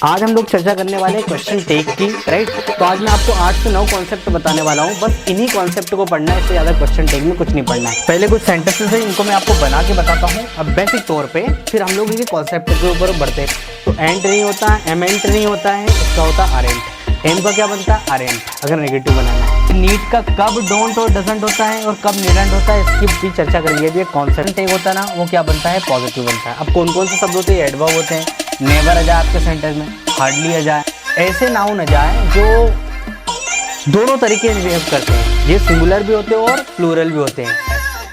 आज हम लोग चर्चा करने वाले हैं क्वेश्चन टेक की, राइट। तो आज मैं आपको 8 से 9 कॉन्सेप्ट बताने वाला हूँ। बस इन्हीं कॉन्सेप्ट को पढ़ना है, इससे ज़्यादा क्वेश्चन टेक में कुछ नहीं पढ़ना है। पहले कुछ सेंटेंसेस है, इनको मैं आपको बना के बताता हूँ अब बेसिक तौर पे, फिर हम लोग इनके कॉन्सेप्ट के ऊपर बढ़ते हैं। तो एंट नहीं होता है, एमेंट नहीं होता है, इसका होता है अरेंट। एम का क्या बनता है? अरेंट, अगर नेगेटिव बनाना है। नीड का कब डोंट और डजंट होता है और कब नीडंट होता है, इसकी भी चर्चा करेंगे। ये भी एक कॉन्सेप्ट टेक होता है ना, वो क्या बनता है? पॉजिटिव बनता है। अब कौन कौन से शब्द होते हैं? एडवर्ब होते हैं। नेवर आ जाए आपके सेंटेंस में, हार्डली आ जाए, ऐसे नाउन आ जाए जो दोनों तरीके से बिहेव करते हैं। ये सिंगुलर भी होते हैं और प्लूरल भी होते हैं,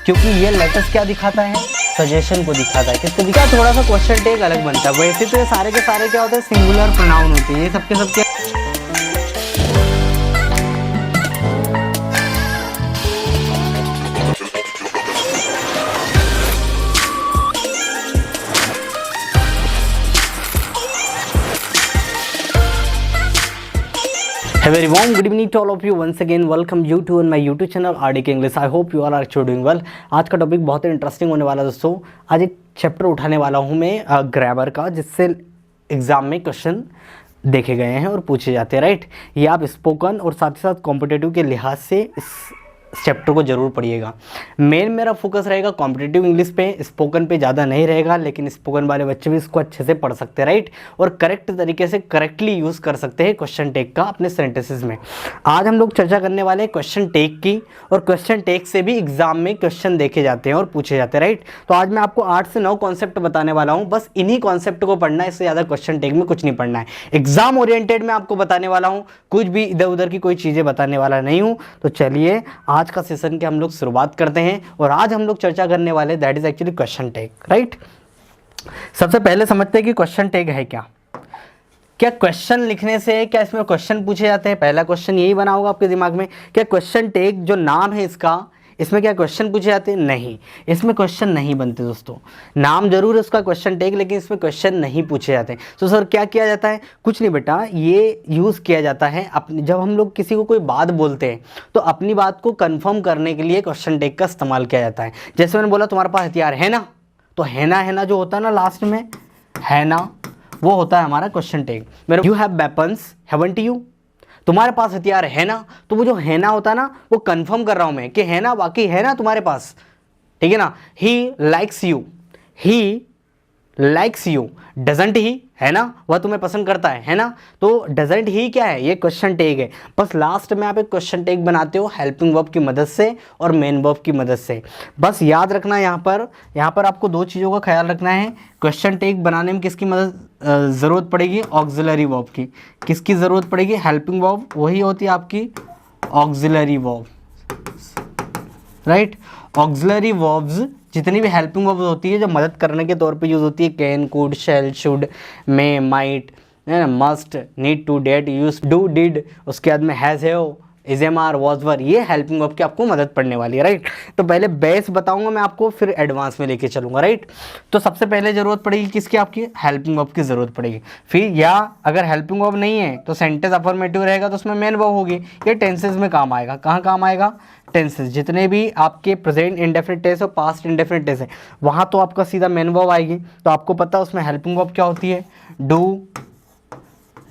क्योंकि ये लेटेस्ट क्या दिखाता है? सजेशन को दिखाता है। किसको दिखा? थोड़ा सा क्वेश्चन टेक अलग बनता है। वैसे तो ये सारे के सारे क्या होते हैं? सिंगुलर प्रोनाउन होते हैं ये सबके सबके। A very warm good evening to all of you. Once again welcome you to my YouTube channel RDK English. I hope you all are doing well. आज का टॉपिक बहुत ही इंटरेस्टिंग होने वाला है दोस्तों। आज एक चैप्टर उठाने वाला हूँ मैं ग्रामर का, जिससे एग्जाम में क्वेश्चन देखे गए हैं और पूछे जाते हैं, राइट। ये आप स्पोकन और साथ ही साथ कॉम्पिटिटिव के लिहाज से इस चैप्टर को जरूर पढ़िएगा। मेन मेरा फोकस रहेगा कॉम्पिटिटिव इंग्लिश पे, स्पोकन पे ज़्यादा नहीं रहेगा, लेकिन स्पोकन वाले बच्चे भी इसको अच्छे से पढ़ सकते हैं, राइट। और करेक्ट तरीके से करेक्टली यूज़ कर सकते हैं क्वेश्चन टेक का अपने सेंटेंसेस में। आज हम लोग चर्चा करने वाले हैं क्वेश्चन टेक की, और क्वेश्चन टेक से भी एग्जाम में क्वेश्चन देखे जाते हैं और पूछे जाते हैं, राइट। तो आज मैं आपको 8 से 9 कॉन्सेप्ट बताने वाला हूँ। बस इन्हीं कॉन्सेप्ट को पढ़ना है, इससे ज़्यादा क्वेश्चन टेक में कुछ नहीं पढ़ना है। एग्जाम ओरिएंटेड में आपको बताने वाला हूँ, कुछ भी इधर उधर की कोई चीज़ें बताने वाला नहीं हूँ। तो चलिए आज का सेशन के हम लोग शुरुआत करते हैं, और आज हम लोग चर्चा करने वाले that is actually question tag, right. सबसे पहले समझते हैं कि क्वेश्चन टेक है क्या। क्या क्वेश्चन लिखने से क्या इसमें क्वेश्चन पूछे जाते हैं? पहला क्वेश्चन यही बना होगा आपके दिमाग में। क्या क्वेश्चन टेक जो नाम है इसका, इसमें क्या क्वेश्चन पूछे जाते हैं? नहीं, इसमें क्वेश्चन नहीं बनते दोस्तों। नाम जरूर है उसका क्वेश्चन टेक, लेकिन इसमें क्वेश्चन नहीं पूछे जाते हैं। तो सर क्या किया जाता है? कुछ नहीं बेटा, ये यूज़ किया जाता है अपनी, जब हम लोग किसी को कोई बात बोलते हैं तो अपनी बात को कंफर्म करने के लिए क्वेश्चन टेक का इस्तेमाल किया जाता है। जैसे मैंने बोला तुम्हारे पास हथियार है ना, तो है ना जो होता है ना लास्ट में, है ना, वो होता है हमारा क्वेश्चन टेक। मेरे you have weapons haven't you, तुम्हारे पास हथियार है ना, तो वो जो है ना होता है ना, वो कंफर्म कर रहा हूं मैं कि है ना, वाकई है ना तुम्हारे पास, ठीक है ना। He likes you, he likes you, doesn't ही, है ना, वह तुम्हें पसंद करता है ना। तो डजंट ही क्या है? ये क्वेश्चन टेक है। बस लास्ट में आप एक क्वेश्चन टेक बनाते हो हेल्पिंग वर्ब की मदद से और मेन वर्ब की मदद से। बस याद रखना यहाँ पर आपको दो चीज़ों का ख्याल रखना है। क्वेश्चन टेक बनाने में किसकी मदद ज़रूरत पड़ेगी? ऑक्सिलरी वर्ब की। किसकी ज़रूरत पड़ेगी? हेल्पिंग वर्ब, वही होती है आपकी auxiliary verb, right. Auxiliary verbs जितनी भी हेल्पिंग वर्ब्स होती है जो मदद करने के तौर पे यूज़ होती है, can, could, shall, should, may, might, must, need to, dare, used, do, did, उसके बाद में has, have, is, am, are, was, were, ये हेल्पिंग वर्ब की आपको मदद पड़ने वाली है, राइट। तो पहले बेस बताऊंगा मैं आपको, फिर एडवांस में लेके चलूंगा, राइट। तो सबसे पहले जरूरत पड़ेगी किसकी? आपकी हेल्पिंग वर्ब की जरूरत पड़ेगी। फिर या अगर हेल्पिंग वर्ब नहीं है तो सेंटेंस अफर्मेटिव रहेगा, तो उसमें मेन वर्ब होगी। ये टेंसेस में काम आएगा। कहाँ काम आएगा? टेंसेस, जितने भी आपके प्रेजेंट इंडेफिनिट टेंस और पास्ट इंडेफिनिट टेंस है, वहाँ तो आपका सीधा मेन वर्ब आएगी। तो आपको पता है उसमें हेल्पिंग वर्ब क्या होती है? डू,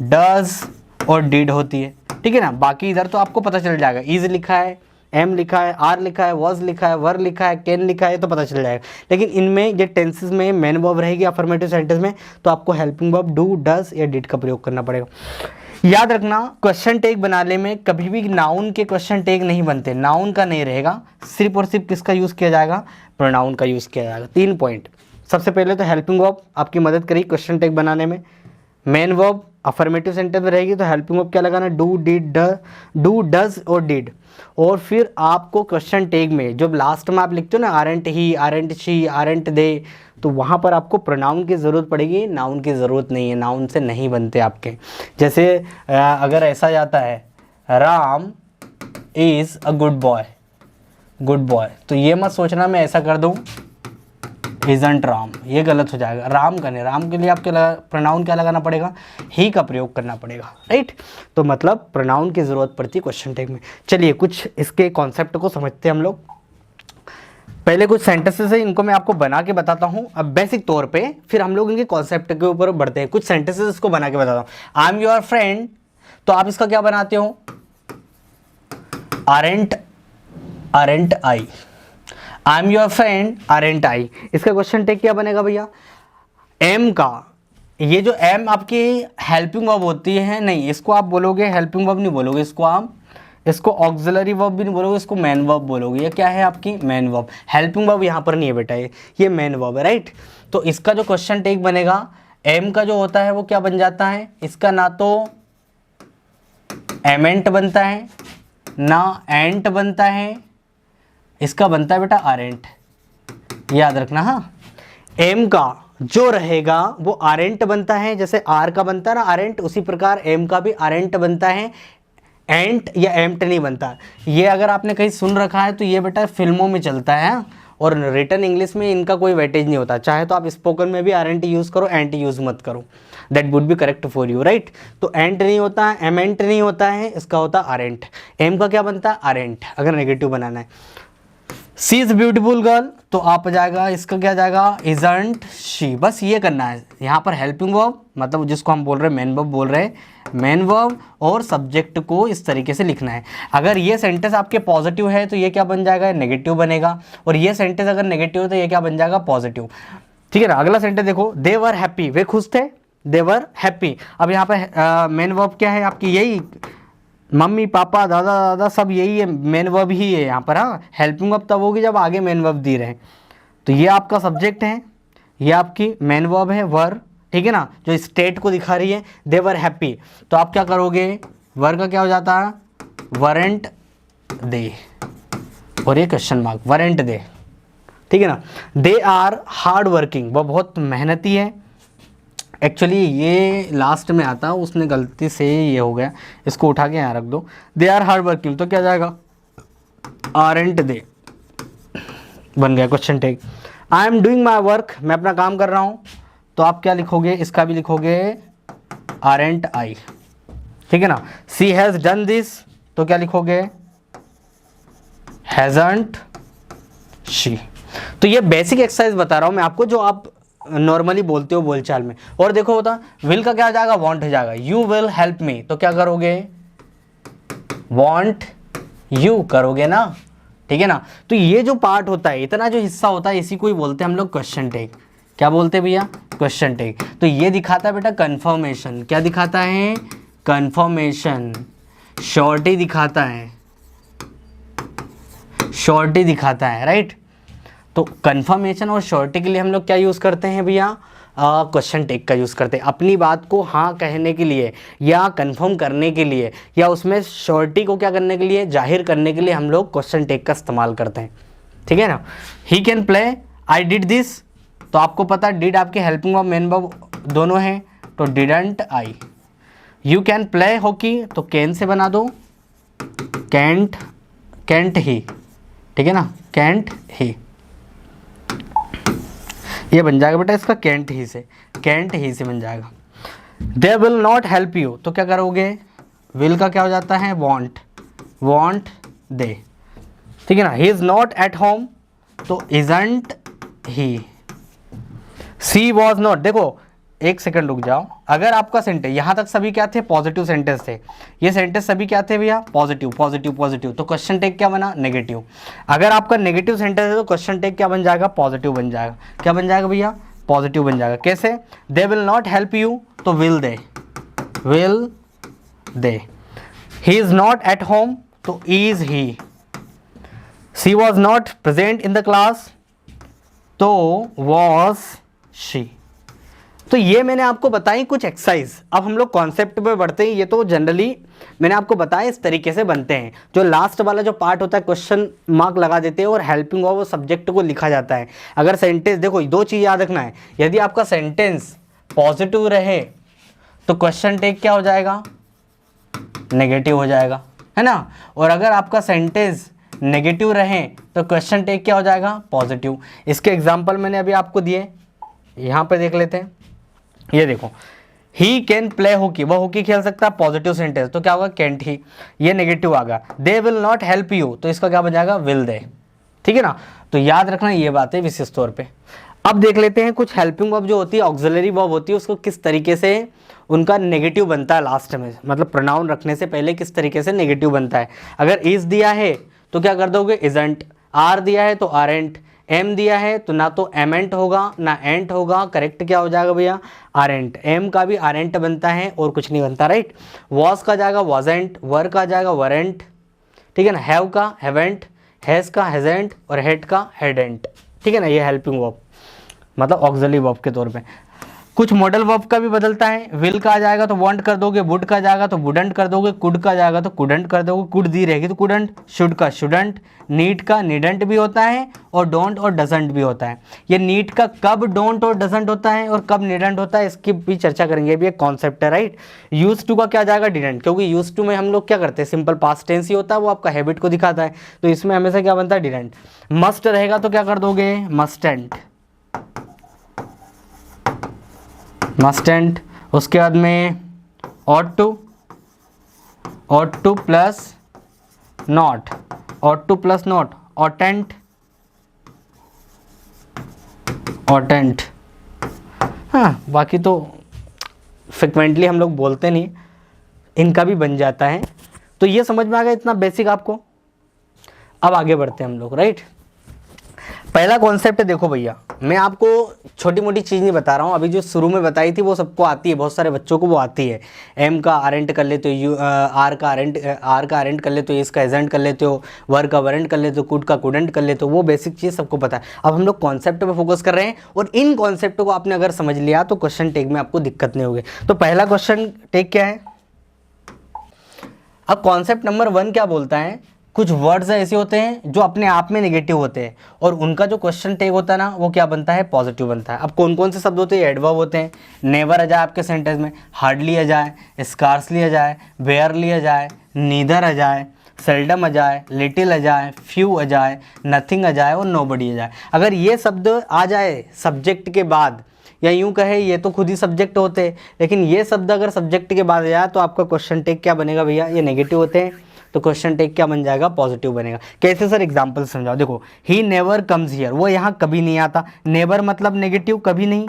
डज और डिड होती है, ठीक है ना। बाकी इधर तो आपको पता चल जाएगा, इज लिखा है, एम लिखा है, आर लिखा है, वॉज लिखा है, वर लिखा है, कैन लिखा है, तो पता चल जाएगा। लेकिन इनमें ये टेंसेस में मेन वर्ब रहेगी अफर्मेटिव सेंटेंस में, तो आपको हेल्पिंग वर्ब डू, डज या डिड का प्रयोग करना पड़ेगा। याद रखना, क्वेश्चन टेक बनाने में कभी भी नाउन के क्वेश्चन टेक नहीं बनते, नाउन का नहीं रहेगा। सिर्फ और सिर्फ किसका यूज़ किया जाएगा? प्रोनाउन का यूज़ किया जाएगा। 3 पॉइंट। सबसे पहले तो हेल्पिंग वर्ब आपकी मदद करेगी क्वेश्चन टेक बनाने में। मेन वर्ब अफर्मेटिव सेंटेंस में रहेगी, तो हेल्पिंग वर्ब क्या लगाना? डू, डिड, डू, डज और डिड। और फिर आपको क्वेश्चन टेक में जब लास्ट में आप लिखते हो ना, aren't he, aren't she, aren't they, तो वहाँ पर आपको प्रोनाउन की ज़रूरत पड़ेगी, नाउन की ज़रूरत नहीं है। नाउन से नहीं बनते आपके। जैसे अगर ऐसा जाता है, Ram is a good boy, good boy, तो ये मत सोचना मैं ऐसा कर दूँ इजंट राम, ये गलत हो जाएगा। राम का नहीं, राम के लिए आपके प्रोनाउन क्या लगाना पड़ेगा? ही का प्रयोग करना पड़ेगा, राइट। तो मतलब प्रोनाउन की ज़रूरत पड़ती है क्वेश्चन टेक में। चलिए कुछ इसके कॉन्सेप्ट को समझते हैं हम लोग। पहले कुछ सेंटेंसेस है, इनको मैं आपको बना के बताता हूँ अब बेसिक तौर पे, फिर हम लोग इनके कॉन्सेप्ट के ऊपर बढ़ते हैं। कुछ सेंटेंसेस इसको बना के बताता हूँ। आई एम योर फ्रेंड, तो आप इसका क्या बनाते हो? Aren't I. I am your friend aren't I. इसका क्वेश्चन टेक क्या बनेगा भैया? एम का, ये जो एम आपकी हेल्पिंग वर्ब होती है, नहीं इसको आप बोलोगे हेल्पिंग वर्ब नहीं बोलोगे, इसको ऑक्सिलरी वर्ब भी नहीं बोलोगे, इसको मेन वर्ब बोलोगे। ये क्या है आपकी? Main verb. हेल्पिंग वर्ब यहाँ पर नहीं है बेटा, ये मेन वर्ब है, राइट। तो इसका जो क्वेश्चन टेक बनेगा, एम का जो होता है वो क्या बन जाता है? इसका ना तो एमेंट बनता है ना एंट बनता है, इसका बनता है बेटा आरेंट। याद रखना हाँ, एम का जो रहेगा वो आरेंट बनता है, जैसे आर का बनता है ना आरेंट, उसी प्रकार एम का भी आरेंट बनता है, एंट या एम्प्ट नहीं बनता। ये अगर आपने कहीं सुन रखा है तो ये बेटा फिल्मों में चलता है, और रिटन इंग्लिश में इनका कोई वेटेज नहीं होता। चाहे तो आप स्पोकन में भी आरेंट यूज़ करो, एंट यूज़ मत करो, that would be correct for you, right. तो एंट नहीं होता है, एमेंट नहीं होता है, इसका होता है आरेंट। एम का क्या बनता है? आरेंट, अगर नेगेटिव बनाना है। सी इज़ ब्यूटीफुल गर्ल, तो आप जाएगा, इसका क्या जाएगा? Isn't she. बस ये करना है। यहाँ पर हेल्पिंग वर्ब मतलब जिसको हम बोल रहे हैं मेन वर्ब बोल रहे हैं, मेन वर्ब और सब्जेक्ट को इस तरीके से लिखना है। अगर ये सेंटेंस आपके पॉजिटिव है तो ये क्या बन जाएगा? नेगेटिव बनेगा। और ये सेंटेंस अगर नेगेटिव है तो ये क्या बन जाएगा? पॉजिटिव। ठीक है ना। अगला सेंटेंस देखो, दे वर हैप्पी, वे खुश थे, दे वर हैप्पी। अब यहाँ पे मेन वर्ब क्या है आपकी? यही मम्मी पापा दादा दादा सब यही है, मेन वर्ब ही है यहाँ पर। हाँ, हेल्पिंग वर्ब तब होगी जब आगे मेन वर्ब दी रहे। तो ये आपका सब्जेक्ट है, ये आपकी मेन वर्ब है वर, ठीक है ना, जो स्टेट को दिखा रही है। दे वर हैप्पी, तो आप क्या करोगे? वर का क्या हो जाता है? वरेंट दे, और ये क्वेश्चन मार्क, वरेंट दे, ठीक है ना। दे आर हार्ड वर्किंग, वह बहुत मेहनती है। एक्चुअली ये लास्ट में आता है, उसने गलती से ये हो गया, इसको उठा के यहाँ रख दो। दे आर हार्ड वर्किंग, तो क्या जाएगा? आरेंट दे बन गया question tag. I am doing my work, मैं अपना काम कर रहा हूँ, तो आप क्या लिखोगे? इसका भी लिखोगे आरेंट आई, ठीक है ना। सी हैज़ डन दिस, तो क्या लिखोगे? Hasn't she. तो ये बेसिक एक्सरसाइज बता रहा हूँ मैं आपको, जो आप नॉर्मली बोलते हो बोलचाल में। और देखो होता विल का क्या जाएगा? वांट हो जाएगा। यू विल हेल्प मी, तो क्या करोगे? वांट यू करोगे ना, ठीक है ना। तो ये जो पार्ट होता है, इतना जो हिस्सा होता है, इसी को ही बोलते हैं हम लोग क्वेश्चन टेक। क्या बोलते हैं भैया? Question tag. तो ये दिखाता है बेटा कंफर्मेशन। क्या दिखाता है? कंफर्मेशन। श्योरिटी दिखाता है, श्योरिटी दिखाता है, राइट। तो कंफर्मेशन और श्योरिटी के लिए हम लोग क्या यूज़ करते हैं भैया? क्वेश्चन टेक का यूज़ करते हैं। अपनी बात को हाँ कहने के लिए या कंफर्म करने के लिए, या उसमें श्योरिटी को क्या करने के लिए? जाहिर करने के लिए हम लोग क्वेश्चन टेक का इस्तेमाल करते हैं, ठीक है ना। He can play, I did this, तो आपको पता है डिड आपके हेल्पिंग वर्ब मेन वर्ब दोनों हैं, तो didn't I. You can play hockey, तो कैन से बना दो, कैंट, कैंट ही, ठीक है ना, कैंट ही, ये बन जाएगा बेटा इसका कैंट ही से, कैंट ही से बन जाएगा। दे विल नॉट हेल्प यू, तो क्या करोगे? विल का क्या हो जाता है? वॉन्ट, वॉन्ट दे, ठीक है ना। He is not at home, तो isn't he. She was not, देखो एक सेकंड रुक जाओ। अगर आपका सेंटेंस यहाँ तक सभी क्या थे? पॉजिटिव सेंटेंस थे। ये सेंटेंस सभी क्या थे भैया? Positive positive positive. तो क्वेश्चन टेक क्या बना? नेगेटिव। अगर आपका नेगेटिव सेंटेंस है तो क्वेश्चन टेक क्या बन जाएगा? पॉजिटिव बन जाएगा। क्या बन जाएगा भैया? पॉजिटिव बन जाएगा। कैसे? They will not help you, तो will they, will they. He is not at home, तो is he. She was not present in the class, तो वॉज शी। तो ये मैंने आपको बताई कुछ एक्सरसाइज। अब हम लोग कॉन्सेप्ट पे बढ़ते हैं। ये तो जनरली मैंने आपको बताया इस तरीके से बनते हैं। जो लास्ट वाला जो पार्ट होता है क्वेश्चन मार्क लगा देते हैं और हेल्पिंग वर्ब वो सब्जेक्ट को लिखा जाता है। अगर सेंटेंस, देखो दो चीज़ याद रखना है, यदि आपका सेंटेंस पॉजिटिव रहे तो क्वेश्चन टेक क्या हो जाएगा? नेगेटिव हो जाएगा, है ना। और अगर आपका सेंटेंस नेगेटिव रहे तो क्वेश्चन टेक क्या हो जाएगा? पॉजिटिव। इसके एग्जाम्पल मैंने अभी आपको दिए, यहाँ पे देख लेते हैं। ये देखो, ही कैन प्ले हॉकी, वह हॉकी खेल सकता है, पॉजिटिव सेंटेंस, तो क्या होगा? कैंट ही। ये नेगेटिव आ गया। दे विल नॉट हेल्प यू, तो इसका क्या बन जाएगा? विल दे, ठीक है ना। तो याद रखना ये बात है विशेष तौर पे। अब देख लेते हैं कुछ हेल्पिंग वर्ब जो होती है, ऑक्सिलरी वर्ब होती है, उसको किस तरीके से उनका नेगेटिव बनता है लास्ट में, मतलब प्रोनाउन रखने से पहले किस तरीके से नेगेटिव बनता है। अगर इज दिया है तो क्या कर दोगे, इजंट। आर दिया है तो आरेंट। एम दिया है तो ना तो एमेंट होगा ना एंट होगा, करेक्ट क्या हो जाएगा भैया, आरेंट। एम का भी आरेंट बनता है और कुछ नहीं बनता, राइट। वॉज का जाएगा वॉजेंट, वर का जाएगा वरेंट, ठीक है ना। हैव का हैवेंट, हैज़ का हैजेंट और हेड का हेडेंट, ठीक है ना। ये हेल्पिंग वर्ब मतलब ऑक्सिलरी वर्ब के तौर पे। कुछ मॉडल वर्ब का भी बदलता है। विल का आ जाएगा तो वांट कर दोगे, वुड का जाएगा तो वुडंट कर दोगे, कुड का जाएगा तो कुडंट कर दोगे, कुड दी रहेगी तो कुडंट, शुड का शुडंट, नीड का नीडंट भी होता है और डोंट और डजंट भी होता है। ये नीड का कब डोंट और डजंट होता है और कब नीडंट होता है इसकी भी चर्चा करेंगे, ये भी एक कॉन्सेप्ट है, राइट। यूज टू का क्या जाएगा, डिडंट, क्योंकि यूज टू में हम लोग क्या करते हैं, सिंपल पास्ट टेंस ही होता है, वो आपका हैबिट को दिखाता है, तो इसमें हमेशा क्या बनता है, डिडंट। मस्ट रहेगा तो क्या कर दोगे, मस्टेंट, मस्टेंट। उसके बाद में ought to plus not, ought to plus not, oughtn't, oughtn't. हाँ, बाकी तो फ्रिक्वेंटली हम लोग बोलते नहीं, इनका भी बन जाता है। तो ये समझ में आ गया इतना बेसिक आपको। अब आगे बढ़ते हैं हम लोग, राइट। पहला कॉन्सेप्ट है, देखो भैया मैं आपको छोटी मोटी चीज़ नहीं बता रहा हूँ, अभी जो शुरू में बताई थी वो सबको आती है, बहुत सारे बच्चों को वो आती है। एम का आरेंट कर लेते हो, आर का आरेंट कर लेते हो, इसका एजेंट कर लेते हो, वर का वरेंट कर लेते हो, कुड का कुडेंट कर लेते हो, वो बेसिक चीज़ सबको पता है। अब हम लोग कॉन्सेप्ट पे फोकस कर रहे हैं और इन कॉन्सेप्ट को आपने अगर समझ लिया तो क्वेश्चन टेक में आपको दिक्कत नहीं होगी। तो पहला क्वेश्चन टेक क्या है, अब कॉन्सेप्ट नंबर 1 क्या बोलता है, कुछ वर्ड्स ऐसे होते हैं जो अपने आप में नेगेटिव होते हैं और उनका जो क्वेश्चन टैग होता है ना वो क्या बनता है, पॉजिटिव बनता है। अब कौन कौन से शब्द होते हैं, एडवर्ब होते हैं। नेवर आ जाए आपके सेंटेंस में, हार्डली आ जाए, स्कार्सली आ जाए, बेयरली आ जाए, नीदर आ जाए, सेल्डम आ जाए, लिटिल आ जाए, फ्यू आ जाए, नथिंग आ जाए और नोबडी आ जाए। अगर ये शब्द आ जाए सब्जेक्ट के बाद, या यूं कहे ये तो खुद ही सब्जेक्ट होते हैं, लेकिन ये शब्द अगर सब्जेक्ट के बाद आ जाए तो आपका क्वेश्चन टैग क्या बनेगा भैया, ये नेगेटिव होते हैं, तो क्वेश्चन टैग क्या बन जाएगा, पॉजिटिव बनेगा। कैसे सर, एग्जांपल समझाओ। देखो, ही नेवर कम्स हियर, वो यहाँ कभी नहीं आता। नेवर मतलब नेगेटिव, कभी नहीं,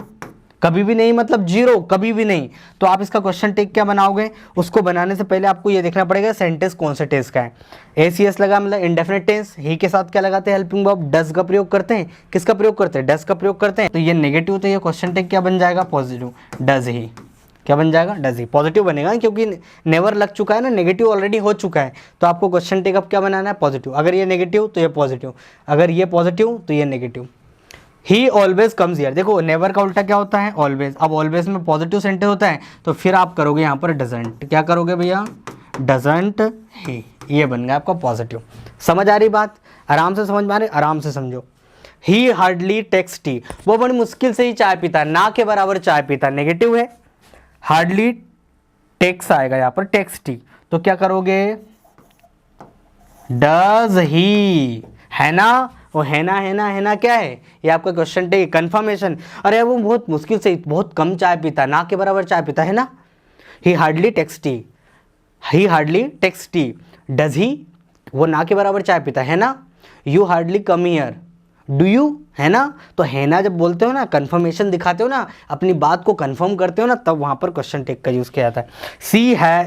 कभी भी नहीं मतलब जीरो, कभी भी नहीं। तो आप इसका क्वेश्चन टैग क्या बनाओगे, उसको बनाने से पहले आपको ये देखना पड़ेगा सेंटेंस कौन से टेंस का है। एसीएस लगा मतलब इंडेफिनिट टेंस, ही के साथ क्या लगाते हैं, हेल्पिंग वर्ब, डज का प्रयोग करते हैं। किसका प्रयोग करते हैं, डज का प्रयोग करते हैं। तो ये नेगेटिव, तो ये क्वेश्चन टैग क्या बन जाएगा, पॉजिटिव, डज ही। क्या बन जाएगा, डज ही। पॉजिटिव बनेगा क्योंकि नेवर लग चुका है ना, नेगेटिव ऑलरेडी हो चुका है, तो आपको क्वेश्चन टैग अब क्या बनाना है, पॉजिटिव। अगर ये नेगेटिव तो ये पॉजिटिव, अगर ये पॉजिटिव तो ये negative. He always comes here, देखो नेवर का उल्टा क्या होता है, ऑलवेज। अब ऑलवेज में पॉजिटिव सेंटेंस होता है तो फिर आप करोगे यहाँ पर डजंट, क्या करोगे भैया, डजंट ही, ये बन गया आपका पॉजिटिव। समझ आ रही बात, आराम से समझ में आ रही, आराम से समझो। ही हार्डली टेक्स टी, वो बड़ी मुश्किल से ही चाय पीता है, ना के बराबर चाय पीता, नेगेटिव है। हार्डली टेक्स आएगा यहाँ पर, टेक्स टी, तो क्या करोगे, डज ही, है ना। वो है ना, है ना, है ना क्या है, ये आपका क्वेश्चन टैग कंफर्मेशन। अरे वो बहुत मुश्किल से, बहुत कम चाय पीता, ना के बराबर चाय पीता है ना। He hardly takes tea, he hardly takes tea, does he, वो ना के बराबर चाय पीता है ना। You hardly come here, do you, है ना। तो है ना जब बोलते हो ना, कंफर्मेशन दिखाते हो ना, अपनी बात को कंफर्म करते हो ना, तब वहां पर क्वेश्चन टैग का यूज किया जाता है।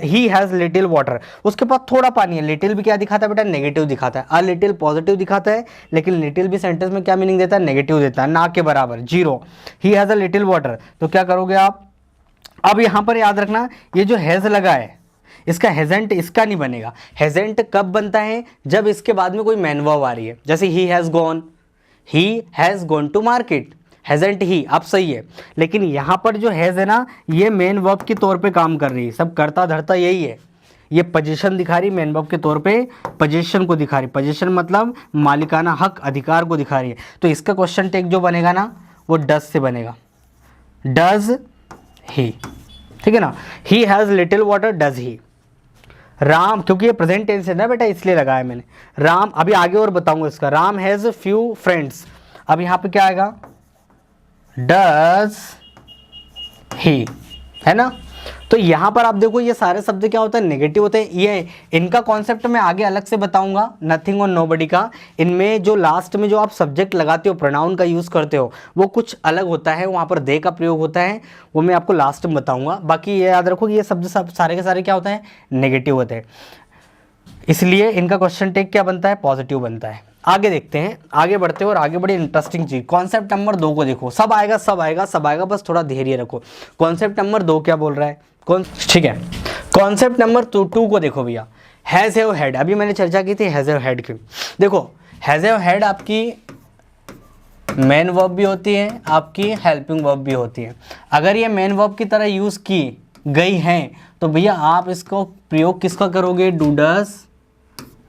ही हैज लिटिल वाटर, उसके पास थोड़ा पानी है। लिटिल भी क्या दिखाता है बेटा, नेगेटिव दिखाता है। अ लिटिल पॉजिटिव दिखाता है, लेकिन लिटिल भी सेंटेंस में क्या मीनिंग देता है, नेगेटिव देता है, ना के बराबर, zero. He has a little water, तो क्या करोगे आप। अब यहां पर याद रखना, ये जो हैज लगा है इसका हेजेंट इसका नहीं बनेगा। हेजेंट कब बनता है, जब इसके बाद में कोई मैन वर्ब आ रही है, जैसे he has gone, he has gone to market, hasn't he, आप सही है। लेकिन यहाँ पर जो हैज़ है ना, ये मेन वर्ब के तौर पे काम कर रही है, सब करता धरता यही है। ये पोजीशन दिखा रही, मेन वर्ब के तौर पे पोजीशन को दिखा रही, पोजीशन मतलब मालिकाना हक, अधिकार को दिखा रही है। तो इसका क्वेश्चन टैग जो बनेगा ना, वो डज से बनेगा, डज ही, ठीक है ना। He has little water, does he. Ram, क्योंकि ये प्रेजेंट टेंस है ना बेटा, इसलिए लगाया मैंने। राम, अभी आगे और बताऊंगा इसका। राम हैज फ्यू फ्रेंड्स, अब यहां पे क्या आएगा, डज ही, है ना। तो यहाँ पर आप देखो ये सारे शब्द क्या होता है, नेगेटिव होते हैं। ये इनका कॉन्सेप्ट मैं आगे अलग से बताऊंगा, नथिंग और नोबडी का। इनमें जो लास्ट में जो आप सब्जेक्ट लगाते हो, प्रोनाउन का यूज़ करते हो, वो कुछ अलग होता है, वहाँ पर दे का प्रयोग होता है, वो मैं आपको लास्ट में बताऊंगा। बाकी ये याद रखो कि ये शब्द सब सारे के सारे क्या होते हैं, नेगेटिव होते हैं, इसलिए इनका क्वेश्चन टेक क्या बनता है, पॉजिटिव बनता है। आगे देखते हैं, आगे बढ़ते हैं और आगे बड़ी इंटरेस्टिंग चीज, कॉन्सेप्ट नंबर 2 को देखो। सब आएगा सब आएगा सब आएगा, बस थोड़ा धैर्य रखो। कॉन्सेप्ट नंबर 2 क्या बोल रहा है, ठीक है। कॉन्सेप्ट नंबर 2 को देखो भैया, हैज हैव हैड। अभी मैंने चर्चा की थी हैज हैव हैड की। देखो हैज हैव हैड आपकी मेन वर्ब भी होती है, आपकी हेल्पिंग वर्ब भी होती है। अगर ये मेन वर्ब की तरह यूज की गई है तो भैया आप इसको प्रयोग किसका करोगे, डू डज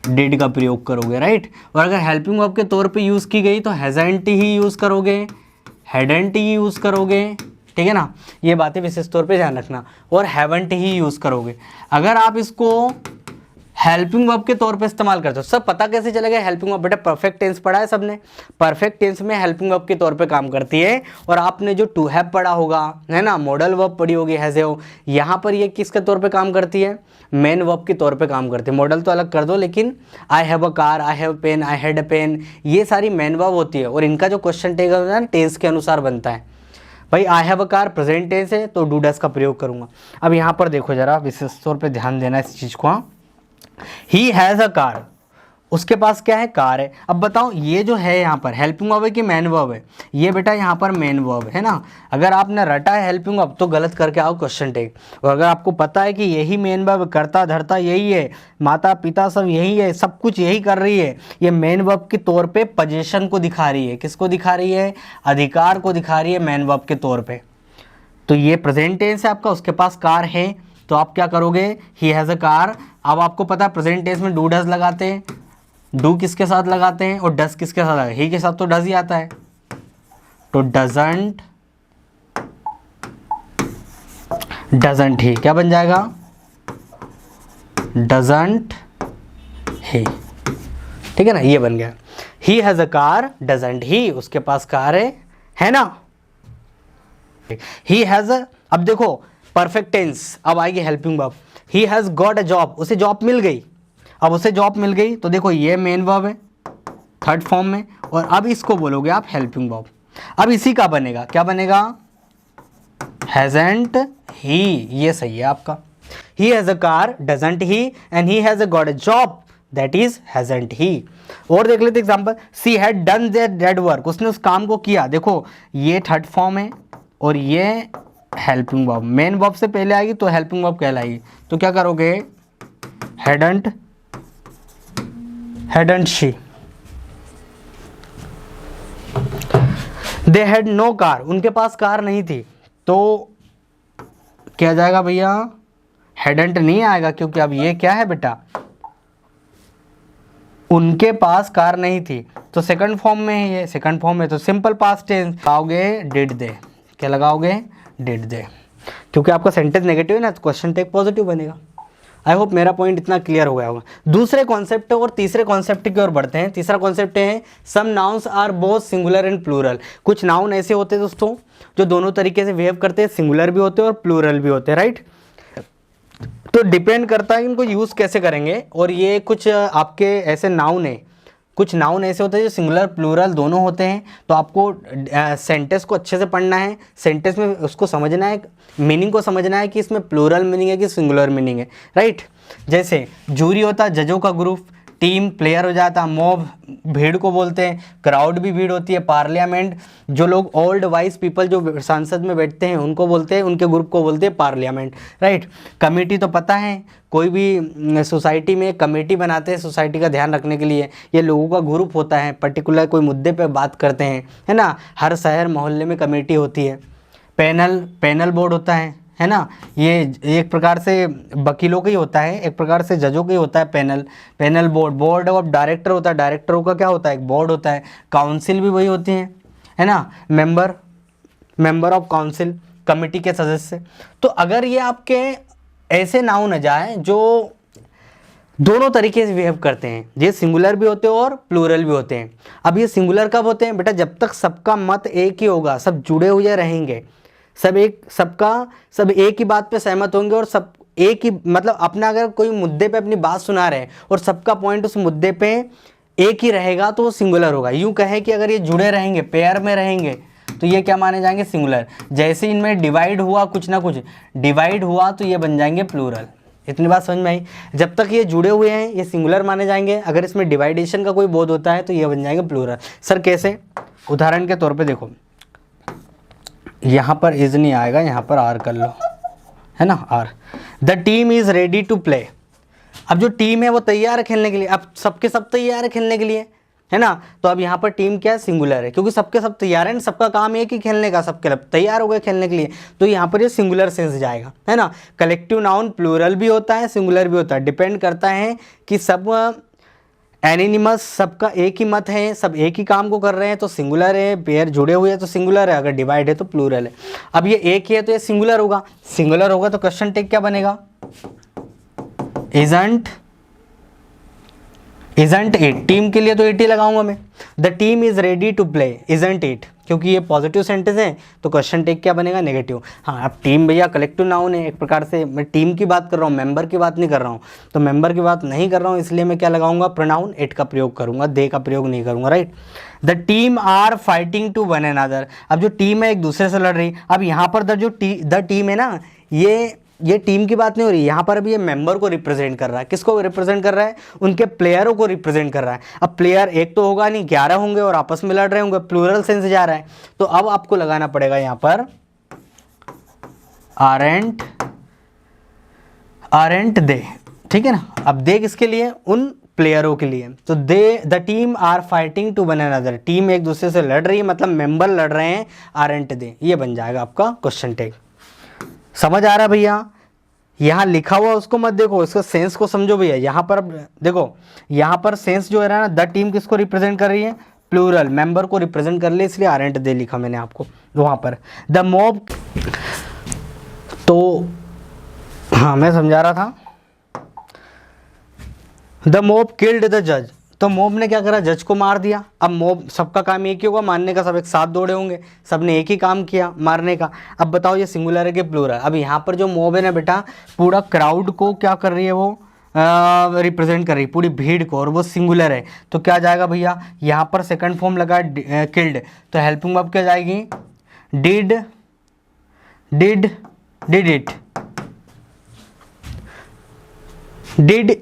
डिड का प्रयोग करोगे, राइट। और अगर हेल्पिंग वर्ब के तौर पे यूज़ की गई तो हैजंट ही यूज़ करोगे, हैडंट ही यूज़ करोगे, ठीक है ना। ये बातें विशेष तौर पे ध्यान रखना। और हैवंट ही यूज़ करोगे। अगर आप इसको हेल्पिंग वर्ब के तौर पे इस्तेमाल करते हो, सब पता कैसे चलेगा हेल्पिंग वर्ब, बेटा परफेक्ट टेंस पढ़ा है सबने, परफेक्ट टेंस में हेल्पिंग वर्ब के तौर पे काम करती है। और आपने जो टू हैव पढ़ा होगा, है ना, मॉडल वर्ब पढ़ी होगी हैज हैव, यहाँ पर ये किसके तौर पे काम करती है, मेन वर्ब के तौर पे काम करती है। मॉडल तो अलग कर दो, लेकिन I have a car, I have pen, I had a pen, ये सारी मेन वर्ब होती है। और इनका जो क्वेश्चन टेक होता है ना, टेंस के अनुसार बनता है। भाई I have a car present tense है तो डू डज का प्रयोग करूंगा। अब यहाँ पर देखो जरा, विशेष तौर पर ध्यान देना इस चीज़ को। ही हैज़ अ कार, उसके पास क्या है, कार है। अब बताओ ये जो है यहाँ पर हेल्पिंग वर्ब है कि मेन वर्ब है, ये बेटा यहाँ पर मेन वर्ब है ना। अगर आपने रटा है हेल्पिंग वर्ब तो गलत करके आओ क्वेश्चन टेक। और अगर आपको पता है कि यही मेन वर्ब, करता धरता यही है, माता पिता सब यही है, सब कुछ यही कर रही है, ये मेन वर्ब के तौर पे पोजीशन को दिखा रही है। किसको दिखा रही है, अधिकार को दिखा रही है मेन वर्ब के तौर पे। तो ये प्रेजेंट टेंस है आपका, उसके पास कार है, तो आप क्या करोगे, ही हैज़ अ कार। अब आपको पता है प्रेजेंट टेंस में डू डज लगाते हैं, डू किसके साथ लगाते हैं और डज किसके साथ लगाते हैं, ही के साथ तो डज ही आता है, तो डजंट ही क्या बन जाएगा, डजंट ही, ठीक है ना, ये बन गया। ही हैज़ अ कार, डजंट ही, उसके पास कार है ना। ही हैज़ अ, अब देखो परफेक्ट टेंस, अब आएगी helping verb. He has got a job, उसे जॉब मिल गई। अब उसे जॉब मिल गई तो देखो ये मेन वर्ब है थर्ड फॉर्म में, और अब इसको बोलोगे आप हेल्पिंग वर्ब। अब इसी का बनेगा, क्या बनेगा, हैजंट ही, ये सही है आपका। He has a car, doesn't he, and he has got a job, that is hasn't he. और देख लेते example, she had done that work, उसने उस काम को किया। देखो ये थर्ड फॉर्म है और ये हेल्पिंग वर्ब, मेन वर्ब से पहले आएगी तो हेल्पिंग वर्ब कहलाएगी। तो क्या करोगे, hadn't she, they had no car, उनके पास कार नहीं थी, तो क्या जाएगा भैया, hadn't नहीं आएगा, क्योंकि अब ये क्या है बेटा, उनके पास कार नहीं थी, तो सेकंड फॉर्म में है, ये सेकंड फॉर्म में, तो सिंपल पास्ट टेंस लगाओगे डिड दे, क्या लगाओगे, डिड दे, क्योंकि आपका सेंटेंस नेगेटिव है ना, तो क्वेश्चन टेक पॉजिटिव बनेगा। आई होप मेरा पॉइंट इतना क्लियर हो गया होगा। दूसरे कॉन्सेप्ट और तीसरे कॉन्सेप्ट की ओर बढ़ते हैं। तीसरा कॉन्सेप्ट है some nouns are both singular and plural. कुछ नाउन ऐसे होते हैं दोस्तों जो दोनों तरीके से बिहेव करते हैं, सिंगुलर भी होते हैं और प्लूरल भी होते हैं, राइट। तो डिपेंड करता है इनको यूज़ कैसे करेंगे। और ये कुछ आपके ऐसे नाउन है, कुछ नाउन ऐसे होते हैं जो सिंगुलर प्लूरल दोनों होते हैं। तो आपको सेंटेंस को अच्छे से पढ़ना है, सेंटेंस में उसको समझना है, मीनिंग को समझना है कि इसमें प्लूरल मीनिंग है कि सिंगुलर मीनिंग है, राइट। जैसे जूरी होता है जजों का ग्रुप, टीम प्लेयर हो जाता, मॉब भीड़ को बोलते हैं, क्राउड भी भीड़ होती है, पार्लियामेंट जो लोग ओल्ड वाइज पीपल जो संसद में बैठते हैं उनको बोलते हैं, उनके ग्रुप को बोलते हैं पार्लियामेंट, राइट। कमेटी तो पता है, कोई भी सोसाइटी में कमेटी बनाते हैं सोसाइटी का ध्यान रखने के लिए, ये लोगों का ग्रुप होता है, पर्टिकुलर कोई मुद्दे पे बात करते हैं, है ना। हर शहर मोहल्ले में कमेटी होती है। पैनल बोर्ड होता है ना, ये एक प्रकार से वकीलों का ही होता है, एक प्रकार से जजों का ही होता है पैनल बोर्ड ऑफ डायरेक्टर होता है, डायरेक्टरों का क्या होता है, एक बोर्ड होता है। काउंसिल भी वही होती है ना, मेंबर ऑफ काउंसिल, कमेटी के सदस्य। तो अगर ये आपके ऐसे नाउन आ जाए जो दोनों तरीके से बिहेव करते हैं, ये सिंगुलर भी होते हैं और प्लूरल भी होते हैं। अब ये सिंगुलर कब होते हैं बेटा, जब तक सबका मत एक ही होगा, सब जुड़े हुए रहेंगे, सब एक ही बात पे सहमत होंगे और सब एक ही मतलब अपना अगर कोई मुद्दे पे अपनी बात सुना रहे हैं और सबका पॉइंट उस मुद्दे पे एक ही रहेगा तो वो सिंगुलर होगा। यूं कहे कि अगर ये जुड़े रहेंगे, पेयर में रहेंगे, तो ये क्या माने जाएंगे? सिंगुलर। जैसे इनमें डिवाइड हुआ कुछ ना कुछ डिवाइड हुआ तो ये बन जाएंगे प्लूरल। इतनी बात समझ में आई? जब तक ये जुड़े हुए हैं ये सिंगुलर माने जाएंगे, अगर इसमें डिवाइडेशन का कोई बोध होता है तो ये बन जाएंगे प्लूरल। सर कैसे? उदाहरण के तौर पे देखो, यहाँ पर इज नहीं आएगा, यहाँ पर आर कर लो, है ना, are. The team is ready to play. अब जो टीम है वो तैयार है खेलने के लिए, अब सबके सब तैयार है खेलने के लिए, है ना। तो अब यहाँ पर टीम क्या है? सिंगुलर है, क्योंकि सबके सब तैयार है, सबका काम एक ही खेलने का, सबके सब तैयार हो गए खेलने के लिए, तो यहाँ पर ये सिंगुलर सेंस जाएगा, है ना। कलेक्टिव नाउन प्लूरल भी होता है, सिंगुलर भी होता है, डिपेंड करता है कि सब एनिनिमस, सबका एक ही मत है, सब एक ही काम को कर रहे हैं तो सिंगुलर है, पेयर जुड़े हुए हैं तो सिंगुलर है, अगर डिवाइड है तो प्लूरल है। अब ये एक ही है तो ये सिंगुलर होगा, सिंगुलर होगा तो क्वेश्चन टेक क्या बनेगा? Isn't it. टीम के लिए तो इट ही लगाऊंगा मैं। The team is ready to play, isn't it, क्योंकि ये पॉजिटिव सेंटेंस है तो क्वेश्चन टेक क्या बनेगा? नेगेटिव। हाँ, अब टीम भैया कलेक्टिव नाउन है, एक प्रकार से मैं टीम की बात कर रहा हूँ, मेंबर की बात नहीं कर रहा हूँ, तो मेंबर की बात नहीं कर रहा हूँ, इसलिए मैं क्या लगाऊंगा? प्रोनाउन इट का प्रयोग करूंगा, दे का प्रयोग नहीं करूंगा, right. The team are fighting to one another. अब जो टीम है एक दूसरे से लड़ रही, अब यहाँ पर द टीम है ना, ये टीम की बात नहीं हो रही, यहाँ पर अभी ये मेंबर को रिप्रेजेंट कर रहा है। किसको रिप्रेजेंट कर रहा है? उनके प्लेयरों को रिप्रेजेंट कर रहा है। अब प्लेयर एक तो होगा नहीं, 11 होंगे और आपस में लड़ रहे होंगे, प्लूरल सेंस जा रहा है, तो अब आपको लगाना पड़ेगा यहाँ पर आरेंट दे, ठीक है ना। अब दे किसके लिए? उन प्लेयरों के लिए। तो the team are fighting to one another, team एक दूसरे से लड़ रही है, मतलब मेंबर लड़ रहे हैं, आरेंट दे, ये बन जाएगा आपका क्वेश्चन टेक। समझ आ रहा है भैया? यहाँ लिखा हुआ उसको मत देखो, इसका सेंस को समझो भैया। यहाँ पर देखो, यहाँ पर सेंस जो है ना, द टीम किसको रिप्रेजेंट कर रही है? प्लूरल, मेंबर को रिप्रेजेंट कर ले, इसलिए आरेंट दे लिखा मैंने आपको वहाँ पर। द मॉब, तो हाँ मैं समझा रहा था, द मॉब किल्ड द जज। तो मॉब ने क्या करा? जज को मार दिया। अब मॉब, सबका काम एक ही होगा मारने का, सब एक साथ दौड़े होंगे, सब ने एक ही काम किया मारने का। अब बताओ ये सिंगुलर है कि प्लूरल? अब यहाँ पर जो मॉब है ना बेटा, पूरा क्राउड को क्या कर रही है? वो रिप्रेजेंट कर रही है पूरी भीड़ को, और वो सिंगुलर है, तो क्या जाएगा भैया? यहाँ पर सेकंड फॉर्म लगा किल्ड, तो हेल्पिंग वर्ब क्या जाएगी? Did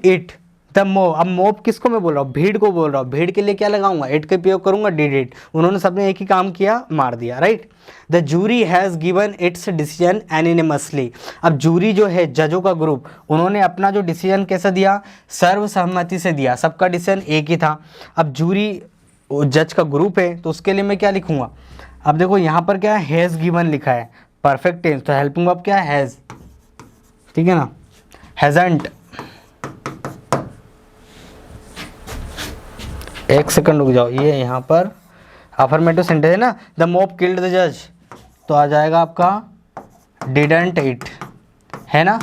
it the mob. अब मोब किसको मैं बोल रहा हूँ? भीड़ को बोल रहा हूँ। भीड़ के लिए क्या लगाऊंगा? इट का प्रयोग करूंगा, डिड इट। उन्होंने सबने एक ही काम किया, मार दिया, right. The jury has given its decision unanimously. अब जूरी जो है, जजों का ग्रुप, उन्होंने अपना जो डिसीजन कैसे दिया? सर्वसम्मति से दिया, सबका डिसीजन एक ही था। अब जूरी जज का ग्रुप है तो उसके लिए मैं क्या लिखूंगा? अब देखो यहाँ पर क्या है? हैज़ गिवन लिखा है, परफेक्ट टेंस, तो हेल्पिंग वर्ब क्या है? हैज़, ठीक है ना। हैजंट, एक सेकंड रुक जाओ, ये यहाँ पर अफर्मेटिव सेंटेंस है ना, द मॉब किल्ड द जज, तो आ जाएगा आपका डिडंट इट, है ना।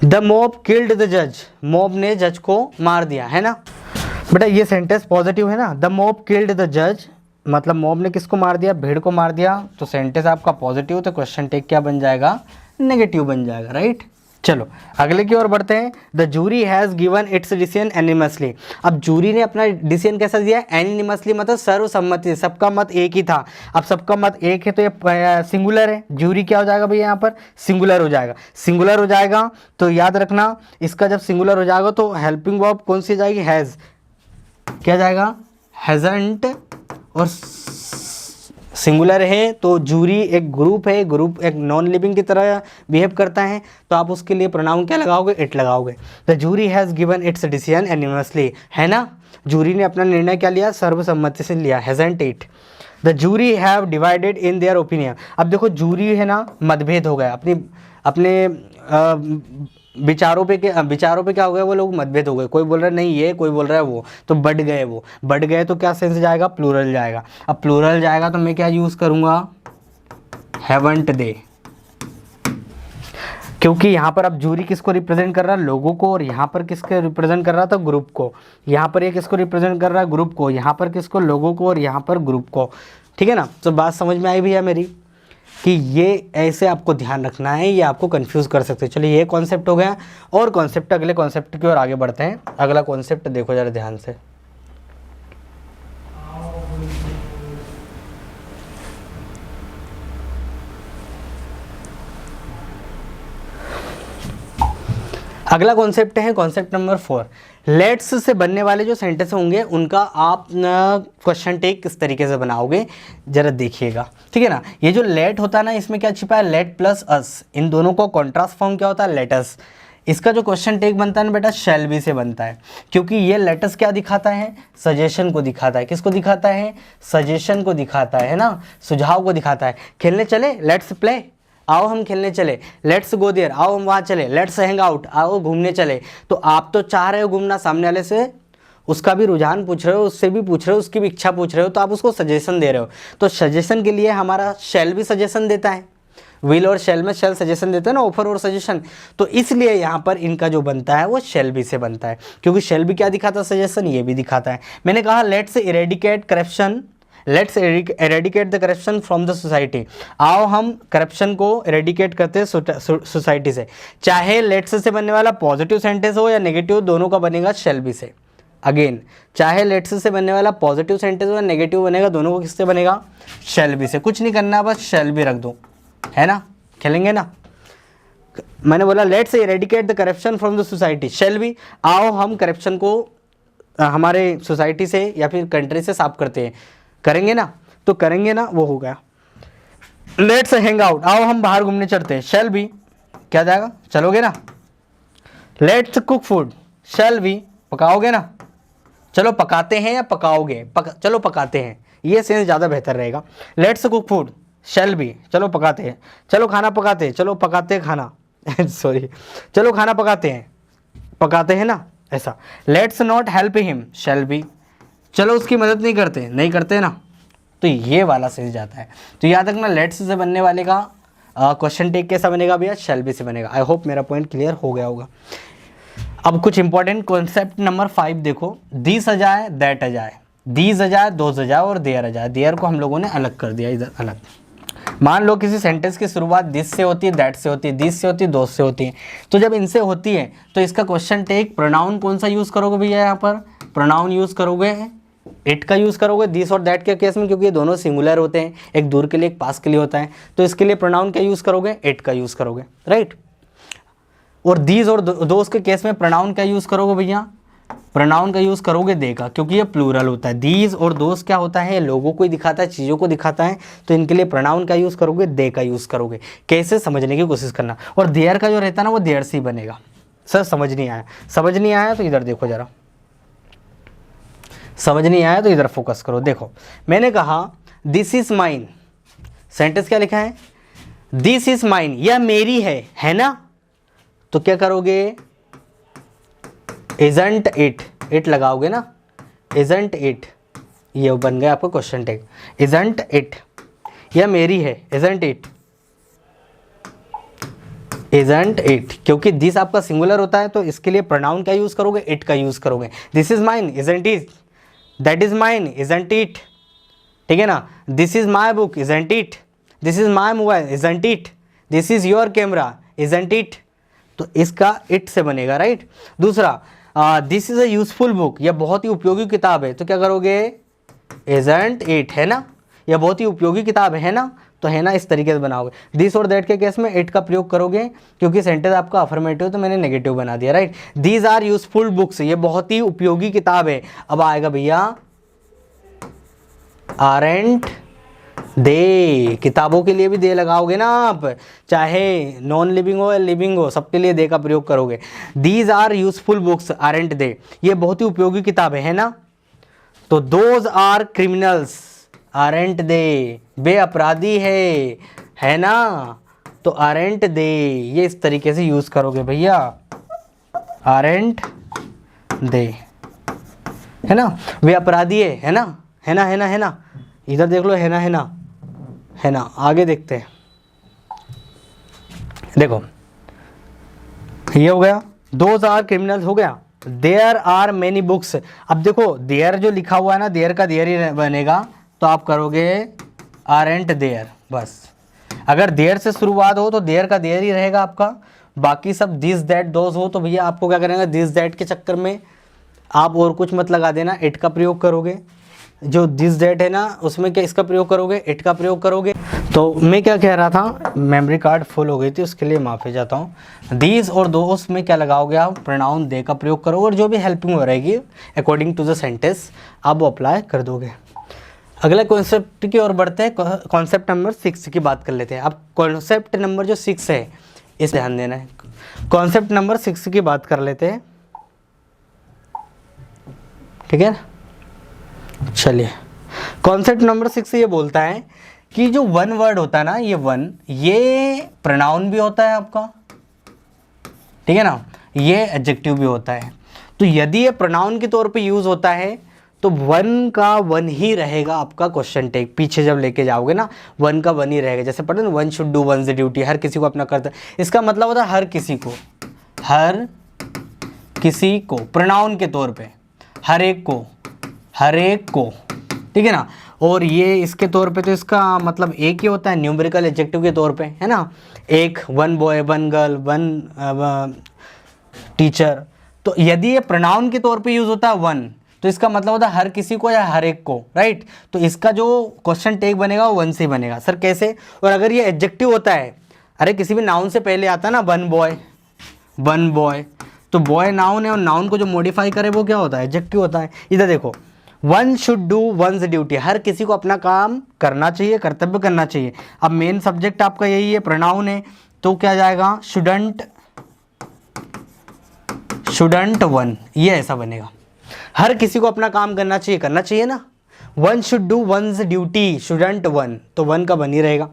द मॉब किल्ड द जज, मॉब ने जज को मार दिया, है ना बेटा। ये सेंटेंस पॉजिटिव है ना, द मॉब किल्ड द जज, मतलब मॉब ने किसको मार दिया? भीड़ को मार दिया, तो सेंटेंस आपका पॉजिटिव, तो क्वेश्चन टेक क्या बन जाएगा? नेगेटिव बन जाएगा, राइट। चलो अगले की ओर बढ़ते हैं। The jury has given its decision unanimously. अब जूरी ने अपना डिसीजन कैसा दिया? एनिमसली, मतलब सर्वसम्मति, सबका मत एक ही था। अब सबका मत एक है तो ये सिंगुलर है, जूरी क्या हो जाएगा भैया? यहाँ पर सिंगुलर हो जाएगा। सिंगुलर हो जाएगा तो याद रखना, इसका जब सिंगुलर हो जाएगा तो हेल्पिंग वर्ब कौन सी जाएगी? हैज़, क्या जाएगा? हैजंट। और सिंगुलर है तो जूरी एक ग्रुप है, ग्रुप एक नॉन लिविंग की तरह बिहेव करता है, तो आप उसके लिए प्रोनाउन क्या लगाओगे? इट लगाओगे। The jury has given its decision unanimously, है ना। जूरी ने अपना निर्णय क्या लिया? सर्वसम्मति से लिया, hasn't it. The jury have divided in their opinion. अब देखो जूरी है ना, मतभेद हो गया, अपने विचारों पे क्या हो गया? वो लोग मतभेद हो गए, कोई बोल रहा है नहीं ये, कोई बोल रहा है वो, तो बढ़ गए तो क्या सेंस जाएगा? प्लूरल जाएगा। अब प्लूरल जाएगा तो मैं क्या यूज़ करूँगा? हैवंट दे, क्योंकि यहाँ पर अब जूरी किसको रिप्रेजेंट कर रहा है? लोगों को, और यहाँ पर किसके रिप्रेजेंट कर रहा था? ग्रुप को। यहाँ पर ये किसको रिप्रेजेंट कर रहा है? ग्रुप को। यहाँ पर किसको? लोगों को, और यहाँ पर ग्रुप को, ठीक है ना। तो बात समझ में आई भैया मेरी? कि ये ऐसे आपको ध्यान रखना है, ये आपको कंफ्यूज कर सकते हैं। चलिए ये कॉन्सेप्ट हो गया, और कॉन्सेप्ट अगले कॉन्सेप्ट की ओर आगे बढ़ते हैं। अगला कॉन्सेप्ट देखो जरा ध्यान से। अगला कॉन्सेप्ट है कॉन्सेप्ट नंबर 4। लेट्स से बनने वाले जो सेंटेंस होंगे उनका आप क्वेश्चन टेक किस तरीके से बनाओगे जरा देखिएगा, ठीक है ना। ये जो लेट होता है ना, इसमें क्या छिपा है, लेट प्लस अस, इन दोनों को कॉन्ट्रास्ट फॉर्म क्या होता है, लेटस। इसका जो क्वेश्चन टेक बनता है ना बेटा, शैल बी से बनता है, क्योंकि ये लेटस क्या दिखाता है, सजेशन को दिखाता है। किसको दिखाता है, सजेशन को दिखाता है ना, सुझाव को दिखाता है। खेलने चले, लेट्स प्ले, आओ हम खेलने चले, लेट्स गो देयर, आओ हम वहाँ चले, लेट्स हैंग आउट, आओ घूमने चले। तो आप तो चाह रहे हो घूमना, सामने वाले से उसका भी रुझान पूछ रहे हो, उससे भी पूछ रहे हो, उसकी भी इच्छा पूछ रहे हो, तो आप उसको सजेशन दे रहे हो। तो सजेशन के लिए हमारा शैल भी सजेशन देता है, विल और शैल में शैल सजेशन देते हैं ना, ऑफर और सजेशन। तो इसलिए यहाँ पर इनका जो बनता है वो शैल भी से बनता है, क्योंकि शैल भी क्या दिखाता है, सजेशन, ये भी दिखाता है। मैंने कहा let's eradicate corruption, let's eradicate the corruption from the society, आओ हम करप्शन को एरेडिकेट करते हैं सोसाइटी से। चाहे लेट्स से बनने वाला पॉजिटिव सेंटेंस हो या नेगेटिव, दोनों का बनेगा शैल बी से। अगेन, चाहे लेट्स से बनने वाला पॉजिटिव सेंटेंस हो या नेगेटिव बनेगा, दोनों को किससे बनेगा, शैल बी से। कुछ नहीं करना, बस शैल बी रख दो, है ना, खेलेंगे ना। मैंने बोला let's eradicate the corruption from the society, shall be, आओ हम करप्शन को हमारे सोसाइटी से या फिर कंट्री से साफ करते हैं, करेंगे ना, तो करेंगे ना, वो हो गया। लेट्स हैंग आउट, आओ हम बाहर घूमने चलते हैं, शैल बी, क्या जाएगा, चलोगे ना। Let's cook food, shall we, पकाओगे ना, चलो पकाते हैं या पकाओगे, चलो पकाते हैं, ये सेंस ज़्यादा बेहतर रहेगा। Let's cook food, shall B, चलो पकाते हैं, चलो खाना पकाते हैं, चलो पकाते हैं खाना सॉरी, चलो खाना पकाते हैं ना, ऐसा। Let's not help him, shall be, चलो उसकी मदद नहीं करते ना। तो ये वाला सेंस जाता है। तो याद रखना, लेट्स से बनने वाले का क्वेश्चन टेक कैसा बनेगा भैया, शैल बी से बनेगा। आई होप मेरा पॉइंट क्लियर हो गया होगा। अब कुछ इंपॉर्टेंट कॉन्सेप्ट नंबर 5 देखो। दिस आ जाए, दैट आ जाए, दीज आ जाए, दोज आ जाए और देयर आ जाए। देयर को हम लोगों ने अलग कर दिया, इधर अलग। मान लो किसी सेंटेंस की शुरुआत दिस से होती है, दैट से होती है, दिस से होती है, दोज से होती है। तो जब इनसे होती है तो इसका क्वेश्चन टेक प्रोनाउन कौन सा यूज़ करोगे भैया, यहाँ पर प्रोनाउन यूज़ करोगे, इट का यूज़ करोगे दिस और दैट के केस में, क्योंकि ये दोनों सिंगुलर होते हैं, एक दूर के लिए एक पास के लिए होता है। तो इसके लिए प्रोनाउन क्या यूज़ करोगे, इट का यूज़ करोगे, राइट। और दीज और दोस्त के केस में प्रोनाउन क्या यूज़ करोगे भैया, प्रोनाउन का यूज़ करोगे दे का, क्योंकि ये प्लूरल होता है। दीज और दोस्त क्या होता है, लोगों को ही दिखाता है, चीज़ों को दिखाता है। तो इनके लिए प्रोनाउन का यूज़ करोगे, दे का यूज़ करोगे। कैसे, समझने की कोशिश करना। और देयर का जो रहता है ना, वो देयर से ही बनेगा। सर समझ नहीं आया तो इधर देखो जरा, समझ नहीं आया तो इधर फोकस करो। देखो मैंने कहा दिस इज माइन, सेंटेंस क्या लिखा है, दिस इज माइन, यह मेरी है ना। तो क्या करोगे, इजंट इट लगाओगे ना, इजंट इट, ये बन गया आपका क्वेश्चन टैग। इजंट इट, यह मेरी है, इजंट इट, क्योंकि दिस आपका सिंगुलर होता है, तो इसके लिए प्रोनाउन क्या यूज करोगे, इट का यूज करोगे। This is mine, isn't it, that is mine, isn't it, ठीक है ना। This is my book, isn't it, this is my mobile, isn't it, this is your camera, isn't it. तो इसका it से बनेगा, right. दूसरा, this is a useful book, यह बहुत ही उपयोगी किताब है। तो क्या करोगे, इजंट इट, है ना, यह बहुत ही उपयोगी किताब है ना। तो है ना, इस तरीके से बनाओगे। दिस और दैट के केस में इट का प्रयोग करोगे, क्योंकि सेंटेंस आपका अफर्मेटिव, तो मैंने नेगेटिव बना दिया, right. These are useful books, ये बहुत ही उपयोगी किताब है। अब आएगा भैया आरेंट दे, किताबों के लिए भी दे लगाओगे ना आप, चाहे नॉन लिविंग हो या लिविंग हो, सबके लिए दे का प्रयोग करोगे। These are useful books aren't they, ये बहुत ही उपयोगी किताब है ना। तो those are criminals aren't they, वे अपराधी है ना। तो आरेंट दे, ये इस तरीके से यूज करोगे भैया, आरेंट दे, है ना, वे अपराधी है ना। इधर देख लो, है ना। आगे देखते हैं, देखो ये हो गया, दोज आर क्रिमिनल्स हो गया। देयर आर मेनी बुक्स, अब देखो देयर जो लिखा हुआ है ना, देयर का देयर ही बनेगा, तो आप करोगे आरेंट देयर, बस। अगर देयर से शुरुआत हो तो देयर का देयर ही रहेगा आपका, बाकी सब दिस दैट दोज हो तो भैया आपको क्या करेंगे, दिस दैट के चक्कर में आप और कुछ मत लगा देना, इट का प्रयोग करोगे। जो दिस दैट है ना उसमें क्या इसका प्रयोग करोगे, इट का प्रयोग करोगे। तो मैं क्या कह रहा था, मेमोरी कार्ड फुल हो गई थी उसके लिए माफ़ी चाहता हूँ। दीज और दोस में क्या लगाओगे आप, प्रोनाउन दे का प्रयोग करोगे और जो भी हेल्पिंग हो रहेगी अकॉर्डिंग टू द सेंटेंस आप वो अप्लाई कर दोगे। अगला कॉन्सेप्ट की ओर बढ़ते हैं, कॉन्सेप्ट नंबर 6 की बात कर लेते हैं। अब कॉन्सेप्ट नंबर जो 6 है इस ध्यान देना है। कॉन्सेप्ट नंबर 6 की बात कर लेते हैं, ठीक है। चलिए कॉन्सेप्ट नंबर 6 ये बोलता है कि जो वन वर्ड होता है ना, ये वन, ये प्रोनाउन भी होता है आपका, ठीक है ना, ये एडजेक्टिव भी होता है। तो यदि ये प्रोनाउन के तौर पे यूज होता है तो वन का वन ही रहेगा आपका क्वेश्चन टैग, पीछे जब लेके जाओगे ना वन का वन ही रहेगा। जैसे पढ़े ना, one should do one's duty, हर किसी को अपना कर्तव्य, इसका मतलब होता है हर किसी को, हर किसी को प्रोनाउन के तौर पे, हर एक को, हर एक को, ठीक है ना। और ये इसके तौर पे तो इसका मतलब एक ही होता है न्यूमेरिकल एडजेक्टिव के तौर पे, है ना, एक, one boy, one girl, one teacher. तो यदि ये प्रोनाउन के तौर पे यूज होता है वन, तो इसका मतलब होता है हर किसी को या हर एक को, राइट। तो इसका जो क्वेश्चन टैग बनेगा वो वन से बनेगा। सर कैसे? और अगर ये एडजेक्टिव होता है, अरे किसी भी नाउन से पहले आता है ना, वन बॉय, वन बॉय, तो बॉय नाउन है और नाउन को जो मॉडिफाई करे वो क्या होता है, एडजेक्टिव होता है। इधर देखो, one should do one's duty, हर किसी को अपना काम करना चाहिए, कर्तव्य करना चाहिए। अब मेन सब्जेक्ट आपका यही है, प्रोनाउन है, तो क्या जाएगा, शुडंट, शुडंट वन, ये ऐसा बनेगा। हर किसी को अपना काम करना चाहिए ना। One should do one's duty, shouldn't one, तो वन का वन ही रहेगा।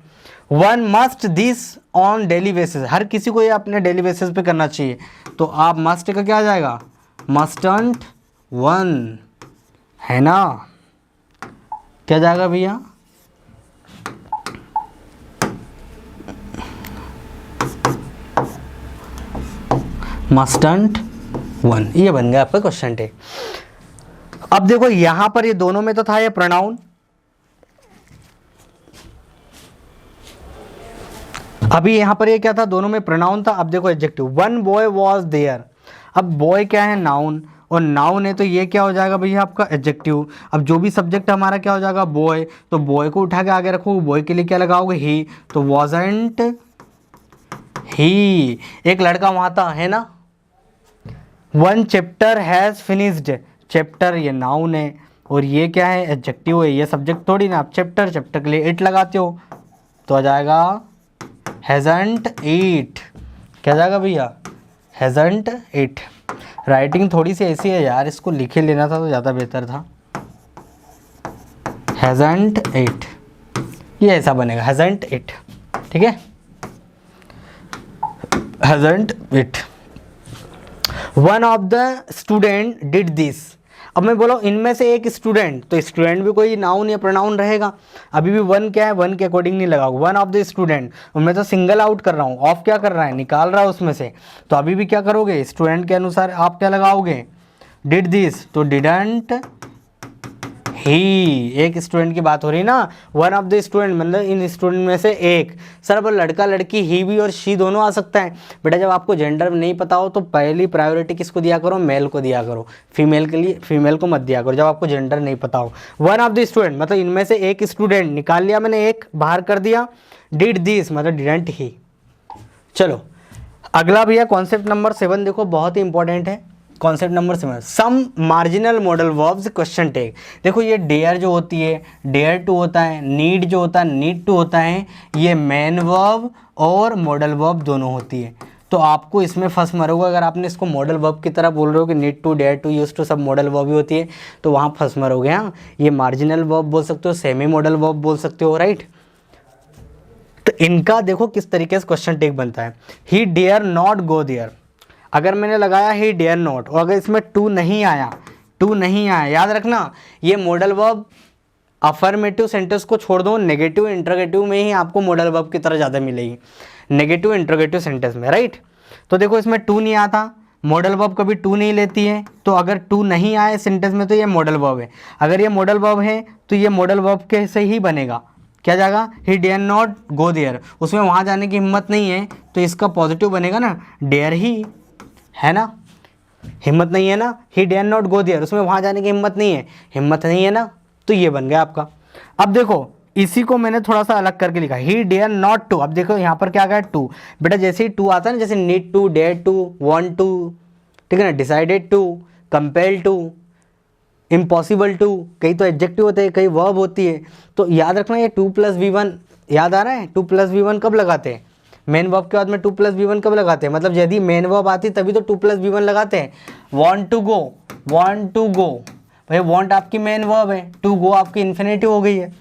One must this on daily basis, हर किसी को ये अपने डेली बेसिस पे करना चाहिए, तो आप मस्ट का क्या आ जाएगा, मस्टंट वन, है ना, क्या जाएगा भैया, मस्टंट वन, ये बन गया आपका क्वेश्चन टैग। अब देखो यहां पर ये दोनों में तो था ये प्रोनाउन, अभी यहां पर ये क्या था, दोनों में प्रोनाउन था। अब देखो adjective, one boy was there, अब बॉय क्या है, नाउन, और नाउन है तो ये क्या हो जाएगा भैया आपका एडजेक्टिव। अब जो भी सब्जेक्ट हमारा क्या हो जाएगा, बॉय, तो बॉय को उठा के आगे रखोगे, बॉय के लिए क्या लगाओगे, ही, तो वॉजंट ही, एक लड़का वहां था, है ना। One chapter has finished, chapter ये नाउन है और ये क्या है, एडजेक्टिव है, ये सब्जेक्ट थोड़ी ना। आप चैप्टर, चैप्टर के लिए इट लगाते हो तो आ जाएगा हैजंट इट, क्या जाएगा भैया, हैजंट इट। राइटिंग थोड़ी सी ऐसी है यार, इसको लिखे लेना था तो ज़्यादा बेहतर था। हैजंट इट, ये ऐसा बनेगा, हैजंट इट, ठीक है, hasn't it. One of the student did this, अब मैं बोला इनमें से एक स्टूडेंट, तो स्टूडेंट भी कोई नाउन या प्रोनाउन रहेगा। अभी भी वन क्या है, वन के अकॉर्डिंग नहीं लगाओ, वन ऑफ द स्टूडेंट, मैं तो सिंगल आउट कर रहा हूँ, ऑफ क्या कर रहा है, निकाल रहा है उसमें से, तो अभी भी क्या करोगे, स्टूडेंट के अनुसार आप क्या लगाओगे, डिड दिस, तो डिडंट ही, एक स्टूडेंट की बात हो रही ना, वन ऑफ द स्टूडेंट मतलब इन स्टूडेंट में से एक। सर अब लड़का लड़की ही भी और शी दोनों आ सकता है। बेटा जब आपको जेंडर नहीं पता हो तो पहली प्रायोरिटी किसको दिया करो, मेल को दिया करो, फीमेल के लिए फीमेल को मत दिया करो जब आपको जेंडर नहीं पता हो। वन ऑफ द स्टूडेंट मतलब इनमें से एक स्टूडेंट, निकाल लिया मैंने, एक बाहर कर दिया, डिड दिस मतलब डिडंट ही। चलो अगला भैया कॉन्सेप्ट नंबर 7 देखो, बहुत ही इंपॉर्टेंट है। Concept number 7, some marginal modal verbs question tag. देखो ये डेयर जो होती है, डेयर टू होता है, नीड जो होता है, नीड टू होता है, ये मेन वर्ब और मॉडल वर्ब दोनों होती है। तो आपको इसमें फंस मरोगे अगर आपने इसको मॉडल वर्ब की तरह बोल रहे हो कि need to, dare to, use to सब मॉडल वर्ब ही होती है, तो वहाँ फंस मरोगे। हाँ, ये मार्जिनल वर्ब बोल सकते हो, सेमी मॉडल वर्ब बोल सकते हो, राइट। तो इनका देखो किस तरीके से क्वेश्चन टैग बनता है। He dare not go there, अगर मैंने लगाया ही डेयर नॉट और अगर इसमें टू नहीं आया, टू नहीं आया, याद रखना ये मॉडल वर्ब अफर्मेटिव सेंटेंस को छोड़ दो, नेगेटिव इंटरोगेटिव में ही आपको मॉडल वर्ब की तरह ज़्यादा मिलेगी, नेगेटिव इंटरोगेटिव सेंटेंस में, राइट। तो देखो इसमें टू नहीं आता, मॉडल वर्ब कभी टू नहीं लेती है, तो अगर टू नहीं आए सेंटेंस में तो ये मॉडल वर्ब है। अगर ये मॉडल वर्ब है तो ये मॉडल वर्ब के से ही बनेगा, क्या जाएगा, he dare not go there, उसमें वहाँ जाने की हिम्मत नहीं है, तो इसका पॉजिटिव बनेगा ना डेयर ही, है ना, हिम्मत नहीं है ना, he dare not go there, उसमें वहाँ जाने की हिम्मत नहीं है ना, तो ये बन गया आपका। अब देखो इसी को मैंने थोड़ा सा अलग करके लिखा, ही डेयर नॉट टू। अब देखो यहाँ पर क्या आ गया, टू। बेटा जैसे ही टू आता है ना, जैसे need to, dare to, want to, ठीक है ना, decided to, compel to, impossible to, कई तो एडजेक्टिव होते हैं, कई वर्ब होती है। तो याद रखना ये 2+V1 याद आ रहा है, 2+V1 कब लगाते हैं, मेन वर्ब के बाद में 2+V1 कब लगाते हैं, मतलब यदि मेन वर्ब आती तभी तो 2+V1 लगाते हैं। Want to go, want to go, भाई वांट आपकी मेन वर्ब है, टू गो आपकी इन्फिनेटिव हो गई है।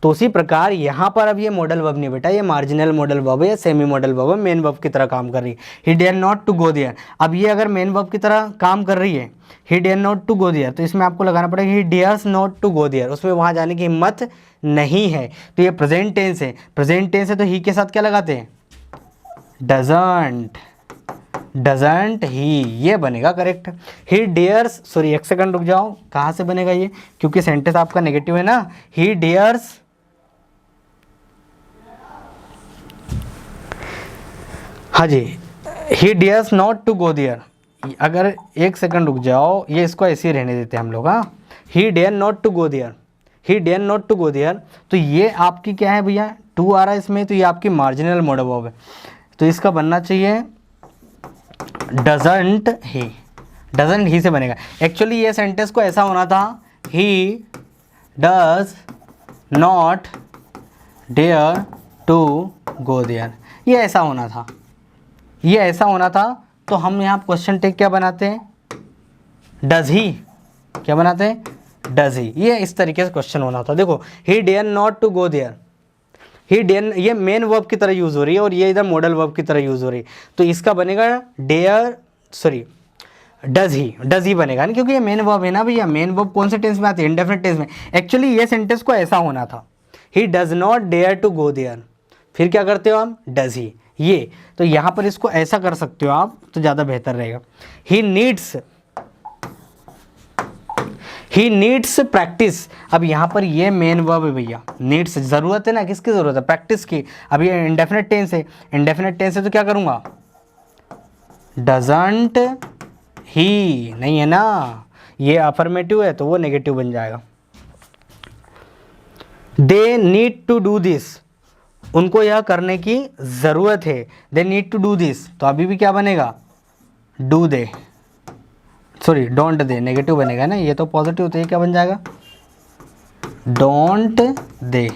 तो उसी प्रकार यहाँ पर अब ये मॉडल वर्ब नहीं बेटा, ये मार्जिनल मॉडल वर्ब है, सेमी मॉडल वर्ब है, मेन वर्ब की तरह काम कर रही है। He dare not to go there, अब ये अगर मेन वर्ब की तरह काम कर रही है, he dare not to go there, तो इसमें आपको लगाना पड़ेगा he dares not to go there, उसमें वहाँ जाने की हिम्मत नहीं है। तो ये प्रेजेंट टेंस है, प्रेजेंट टेंस है तो ही के साथ क्या लगाते हैं, डजंट, डजंट ही, ये बनेगा करेक्ट। ही डेयर्स, सॉरी एक सेकंड रुक जाओ, कहाँ से बनेगा ये, क्योंकि सेंटेंस आपका नेगेटिव है ना। ही डेयर्स, हाँ जी, he dares not to go there, अगर एक सेकंड रुक जाओ, ये इसको ऐसे ही रहने देते हैं हम लोग। हाँ, he dare not to go there, he dare not to go there, तो ये आपकी क्या है भैया, टू आ रहा है इसमें, तो ये आपकी मार्जिनल मॉडल वर्ब है, तो इसका बनना चाहिए डजंट ही, डजंट ही से बनेगा। एक्चुअली ये सेंटेंस को ऐसा होना था, he does not dare to go there, ये ऐसा होना था, ये ऐसा होना था। तो हम यहाँ क्वेश्चन टेक क्या बनाते हैं, डज ही, क्या बनाते हैं, डज ही, ये इस तरीके से क्वेश्चन होना था। देखो he dare not to go there, he dare, ये मेन वर्ब की तरह यूज हो रही है और ये इधर मॉडल वर्ब की तरह यूज हो रही है, तो इसका बनेगा डेयर, सॉरी डज ही बनेगा ना, क्योंकि ये मेन वर्ब है ना भैया। मेन वर्ब कौन से टेंस में आती है, इंडेफिनिट टेंस में। एक्चुअली ये सेंटेंस को ऐसा होना था, he does not dare to go there, फिर क्या करते हो आप, डज ही, ये तो यहाँ पर इसको ऐसा कर सकते हो आप, तो ज़्यादा बेहतर रहेगा। ही नीड्स प्रैक्टिस, अब यहाँ पर ये मेन वर्ब है भैया, नीड्स ज़रूरत है ना, किसकी ज़रूरत है, प्रैक्टिस की। अब ये इंडेफिनिट टेंस है, इंडेफिनिट टेंस है तो क्या करूँगा, डजंट ही, नहीं है ना, ये अफर्मेटिव है तो वो नेगेटिव बन जाएगा। They need to do this, उनको यह करने की ज़रूरत है, they need to do this, तो अभी भी क्या बनेगा, do they, sorry don't they, negative बनेगा ना, ये तो पॉजिटिव, तो ये क्या बन जाएगा, डोंट दे।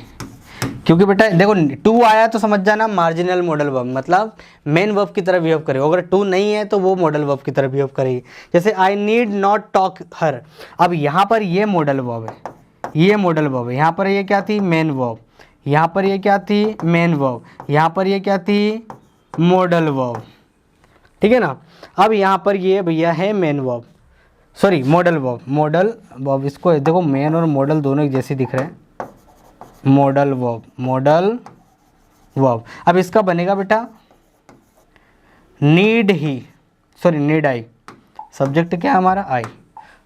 क्योंकि बेटा देखो टू आया तो समझ जाना मार्जिनल मॉडल वर्ब, मतलब मेन वर्ब की तरह बिहेव करेगा, अगर टू नहीं है तो वो मॉडल वर्ब की तरह बिहेव करेगी। जैसे आई नीड नॉट टॉक हर, अब यहाँ पर ये मॉडल वर्ब है, ये मॉडल वर्ब है, यहाँ पर ये क्या थी, मेन वर्ब, यहाँ पर ये क्या थी, मेन वर्ब, यहाँ पर ये क्या थी, मॉडल वर्ब, ठीक है ना। अब यहाँ पर ये भैया है main verb, sorry modal verb, modal verb, इसको देखो मेन और मॉडल दोनों एक जैसे दिख रहे हैं, मॉडल वर्ब, मॉडल वर्ब। अब इसका बनेगा बेटा need he, sorry need I, subject क्या है हमारा, आई,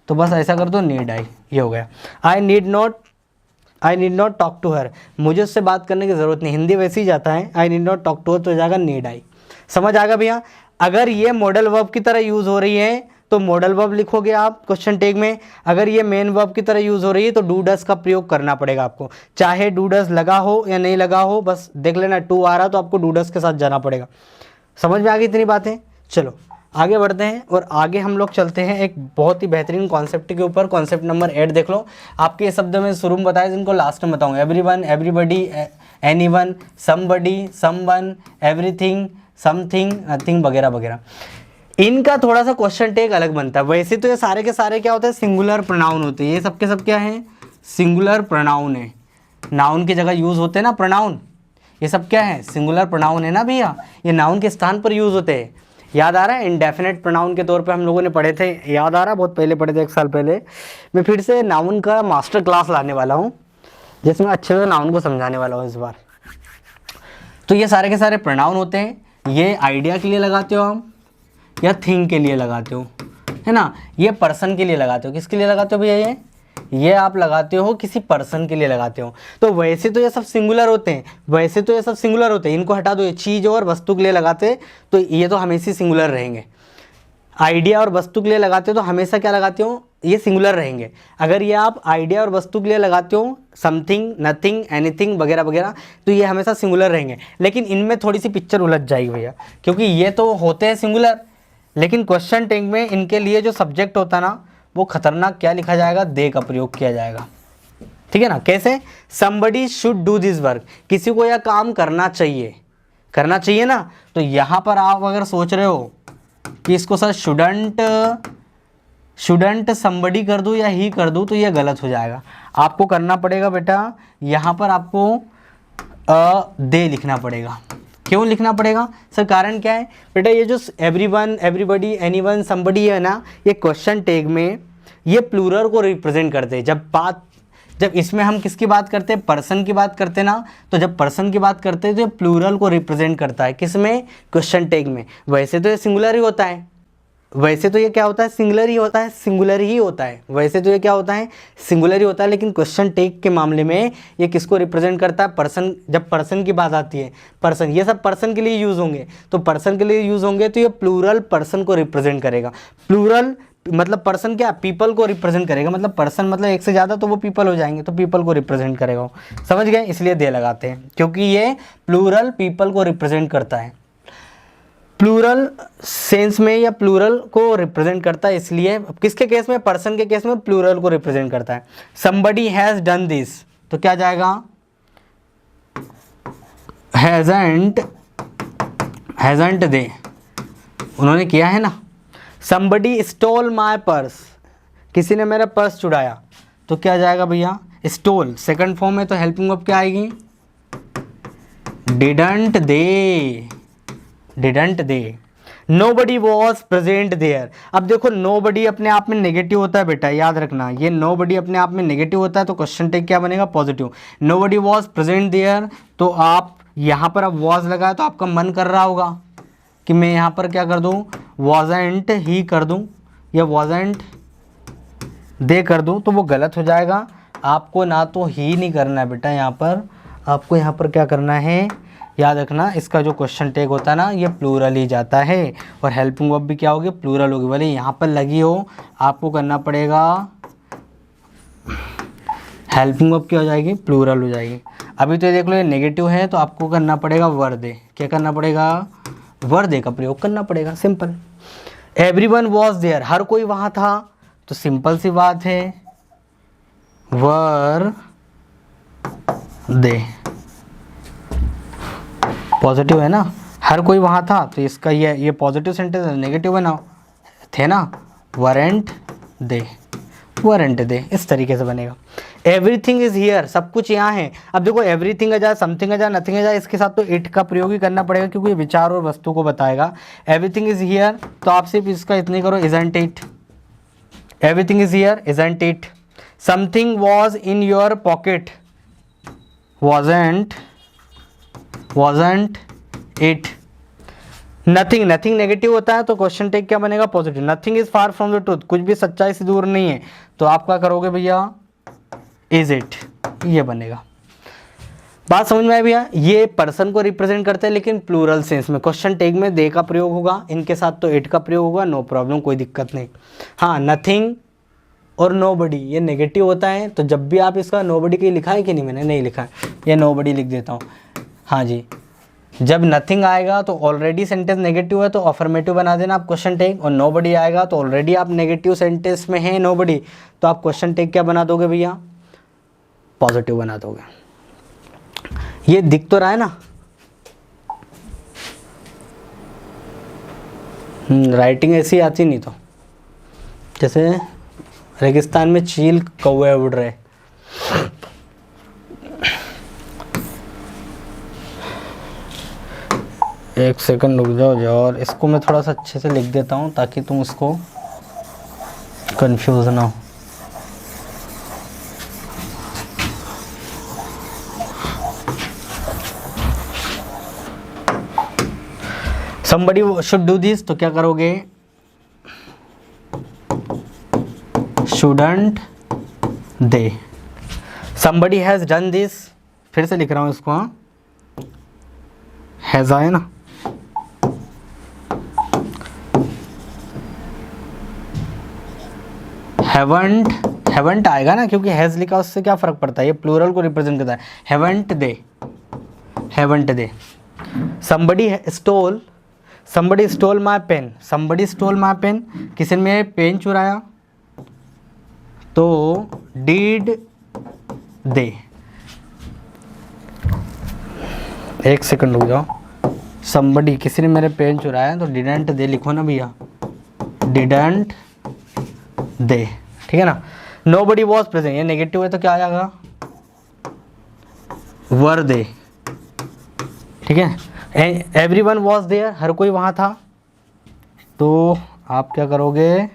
तो बस ऐसा कर दो, नीड आई, ये हो गया। I need not talk to her, मुझे उससे बात करने की ज़रूरत नहीं, हिंदी वैसे ही जाता है, I need not talk to her, तो जाएगा नीड आई। समझ आएगा भैया। अगर ये मॉडल वर्ब की तरह यूज़ हो रही है तो मॉडल वर्ब लिखोगे आप क्वेश्चन टेक में, अगर ये मेन वर्ब की तरह यूज़ हो रही है तो डू डस का प्रयोग करना पड़ेगा आपको, चाहे डू डस लगा हो या नहीं लगा हो, बस देख लेना टू आ रहा तो आपको डू डस के साथ जाना पड़ेगा। समझ में आ गई इतनी बातें। चलो आगे बढ़ते हैं और आगे हम लोग चलते हैं एक बहुत ही बेहतरीन कॉन्सेप्ट के ऊपर। कॉन्सेप्ट नंबर 8 देख लो। आपके ये शब्द में शुरू में बताया, जिनको लास्ट में बताऊंगा। Everyone, everybody, anyone, somebody, someone, everything, something, nothing वगैरह वगैरह। इनका थोड़ा सा क्वेश्चन टेक अलग बनता है। वैसे तो ये सारे के सारे क्या होते हैं, सिंगुलर प्रोनाउन होते हैं। ये सब के सब क्या है, सिंगुलर प्रोनाउन है। नाउन की जगह यूज़ होते हैं ना प्रोनाउन, ये सब क्या है, सिंगुलर प्रोनाउन है ना भैया। ये नाउन के स्थान पर यूज़ होते हैं। याद आ रहा है, इंडेफिनेट प्रोनाउन के तौर पे हम लोगों ने पढ़े थे, याद आ रहा है, बहुत पहले पढ़े थे, 1 साल पहले। मैं फिर से नाउन का मास्टर क्लास लाने वाला हूँ, जिसमें अच्छे से नाउन को समझाने वाला हूँ इस बार। तो ये सारे के सारे प्रोनाउन होते हैं। ये आइडिया के लिए लगाते हो हम, या थिंग के लिए लगाते हो, है ना। ये पर्सन के लिए लगाते हो। किसके लिए लगाते हो भैया, ये ये आप लगाते हो किसी पर्सन के लिए लगाते हो। तो वैसे तो ये सब सिंगुलर होते हैं, वैसे तो ये सब सिंगुलर होते हैं, इनको हटा दो, ये चीज़ और वस्तु के लिए लगाते तो ये तो हमेशा सिंगुलर रहेंगे। आइडिया और वस्तु के लिए लगाते हो तो हमेशा क्या लगाते हो, ये सिंगुलर रहेंगे। अगर ये आप आइडिया और वस्तु के लिए लगाते हो समथिंग, नथिंग, एनीथिंग वगैरह वगैरह, तो ये हमेशा सिंगुलर रहेंगे। लेकिन इनमें थोड़ी सी पिक्चर उलझ जाएगी भैया, क्योंकि ये तो होते हैं सिंगुलर, लेकिन क्वेश्चन टैग में इनके लिए जो सब्जेक्ट होता है ना, वो खतरनाक क्या लिखा जाएगा, दे का प्रयोग किया जाएगा। ठीक है ना। कैसे, somebody should do this work, किसी को यह काम करना चाहिए, करना चाहिए ना। तो यहाँ पर आप अगर सोच रहे हो कि इसको सर शुडंट समबडी कर दूँ या ही कर दूँ, तो ये गलत हो जाएगा। आपको करना पड़ेगा बेटा, यहाँ पर आपको दे लिखना पड़ेगा। क्यों लिखना पड़ेगा सर, कारण क्या है बेटा, ये जो एवरीवन, एवरीबडी, एनीवन, समबडी है ना, ये क्वेश्चन टैग में ये प्लूरल को रिप्रेजेंट करते हैं। जब इसमें हम किसकी बात करते हैं, पर्सन की बात करते हैं ना, तो जब पर्सन की बात करते हैं तो ये प्लूरल को रिप्रेजेंट करता है, किसमें, क्वेश्चन टैग में। वैसे तो ये सिंगुलर ही होता है, वैसे तो ये क्या होता है, सिंगुलर ही होता है, सिंगुलर ही होता है, वैसे तो ये क्या होता है, सिंगुलर ही होता है। लेकिन क्वेश्चन टैग के मामले में ये किसको रिप्रेजेंट करता है, पर्सन। जब पर्सन की बात आती है, पर्सन, ये सब पर्सन के लिए यूज़ होंगे, तो पर्सन के लिए यूज़ होंगे तो ये प्लूरल पर्सन को रिप्रेजेंट करेगा। प्लूरल मतलब पर्सन क्या, पीपल को रिप्रेजेंट करेगा, मतलब पर्सन मतलब एक से ज़्यादा, तो वो पीपल हो जाएंगे, तो पीपल को रिप्रेजेंट करेगा। समझ गए, इसलिए दे लगाते हैं, क्योंकि ये प्लूरल पीपल को रिप्रेजेंट करता है, प्लूरल सेंस में या प्लूरल को रिप्रेजेंट करता है। इसलिए किसके केस में, पर्सन के केस में प्लूरल को रिप्रेजेंट करता है। somebody हैज़ डन दिस, तो क्या जाएगा, हैज़ंट दे, उन्होंने किया है ना। somebody stole my purse, किसी ने मेरा पर्स चुराया, तो क्या जाएगा भैया, स्टोल। सेकंड फॉर्म में तो हेल्पिंग वर्ब क्या आएगी, didn't they. nobody was present there, अब देखो nobody अपने आप में नेगेटिव होता है बेटा, याद रखना, ये nobody अपने आप में नेगेटिव होता है, तो क्वेश्चन टैग क्या बनेगा, positive. nobody was present there, तो आप यहाँ पर अब was लगाया तो आपका मन कर रहा होगा कि मैं यहाँ पर क्या कर दूँ, wasn't ही कर दूँ या wasn't दे कर दूँ, तो वो गलत हो जाएगा। आपको ना तो ही नहीं करना है बेटा, यहाँ पर आपको यहाँ पर क्या करना है, याद रखना, इसका जो क्वेश्चन टैग होता है ना, ये प्लूरल ही जाता है। और हेल्पिंग वर्ब भी क्या होगी, प्लूरल होगी। भले यहाँ पर लगी हो, आपको करना पड़ेगा, हेल्पिंग वर्ब क्या हो जाएगी, प्लूरल हो जाएगी। अभी तो देख लो ये नेगेटिव है, तो आपको करना पड़ेगा वर दे। क्या करना पड़ेगा, वर दे का प्रयोग करना पड़ेगा, सिंपल। एवरीवन वॉज देयर, हर कोई वहाँ था, तो सिंपल सी बात है, वर दे, पॉजिटिव है ना, हर कोई वहाँ था, तो इसका ये पॉजिटिव सेंटेंस है, नेगेटिव बनाओ, थे ना, वरेंट दे, इस तरीके से बनेगा। एवरीथिंग इज हियर, सब कुछ यहाँ है। अब देखो एवरीथिंग आ जाए, समथिंग आ जाए, नथिंग आ जाए, इसके साथ तो इट का प्रयोग ही करना पड़ेगा, क्योंकि ये विचार और वस्तु को बताएगा। एवरीथिंग इज हियर, तो आप सिर्फ इसका इतनी करो, isn't it, everything is here, isn't it. Something was in your pocket, wasn't it। Nothing negative होता है, तो क्वेश्चन टैग क्या बनेगा, positive. Nothing is far from the truth, कुछ भी सच्चाई से दूर नहीं है, तो आप क्या करोगे भैया, इज इट, ये बनेगा। बात समझ में आई भैया। ये पर्सन को रिप्रेजेंट करते हैं, लेकिन प्लूरल सेंस में। क्वेश्चन टैग में दे का प्रयोग होगा, इनके साथ तो इट का प्रयोग होगा, नो प्रॉब्लम, कोई दिक्कत नहीं। हाँ, नथिंग और नोबडी ये नेगेटिव होता है, तो जब भी आप इसका नोबडी की लिखा है कि नहीं, मैंने नहीं लिखा है, ये नोबडी लिख देता हूँ। हाँ जी, जब नथिंग आएगा तो ऑलरेडी सेंटेंस नेगेटिव है, तो अफर्मेटिव बना देना आप क्वेश्चन टैग, और नोबडी आएगा तो ऑलरेडी आप नेगेटिव सेंटेंस में है नोबडी, तो आप क्वेश्चन टैग क्या बना दोगे भैया, पॉजिटिव बना दोगे। ये दिख तो रहा है ना, राइटिंग ऐसी आती नहीं, तो जैसे रेगिस्तान में चील कौवे उड़ रहे। एक सेकंड रुक जाओ, और इसको मैं थोड़ा सा अच्छे से लिख देता हूँ ताकि तुम उसको कंफ्यूज ना हो। somebody should do this, तो क्या करोगे, shouldn't they. somebody has done this, फिर से लिख रहा हूँ इसको, हाँ हैज़ आया ना, हैवंट आएगा ना, क्योंकि हैज़ लिखा उससे क्या फ़र्क पड़ता है, ये प्लूरल को रिप्रेजेंट करता है। Haven't they. somebody stole my pen, किसी ने मेरे पेन चुराया, तो did they। एक सेकंड रुक जाओ, somebody किसी ने मेरे पेन चुराया, तो didn't they लिखो ना भैया, didn't they, ठीक है ना। nobody was present, ये नेगेटिव है तो क्या आ जाएगा, were they, ठीक है। everyone was there, हर कोई वहाँ था, तो आप क्या करोगे,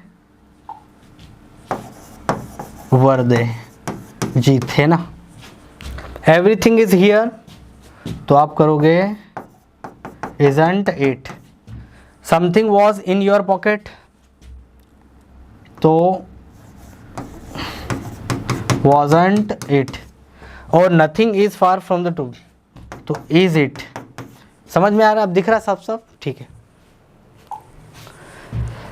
were they, जी थे ना। everything is here, तो आप करोगे isn't it। something was in your pocket, तो wasn't it। और nothing is far from the truth, तो is it। समझ में आ रहा है, अब दिख रहा है सब ठीक है।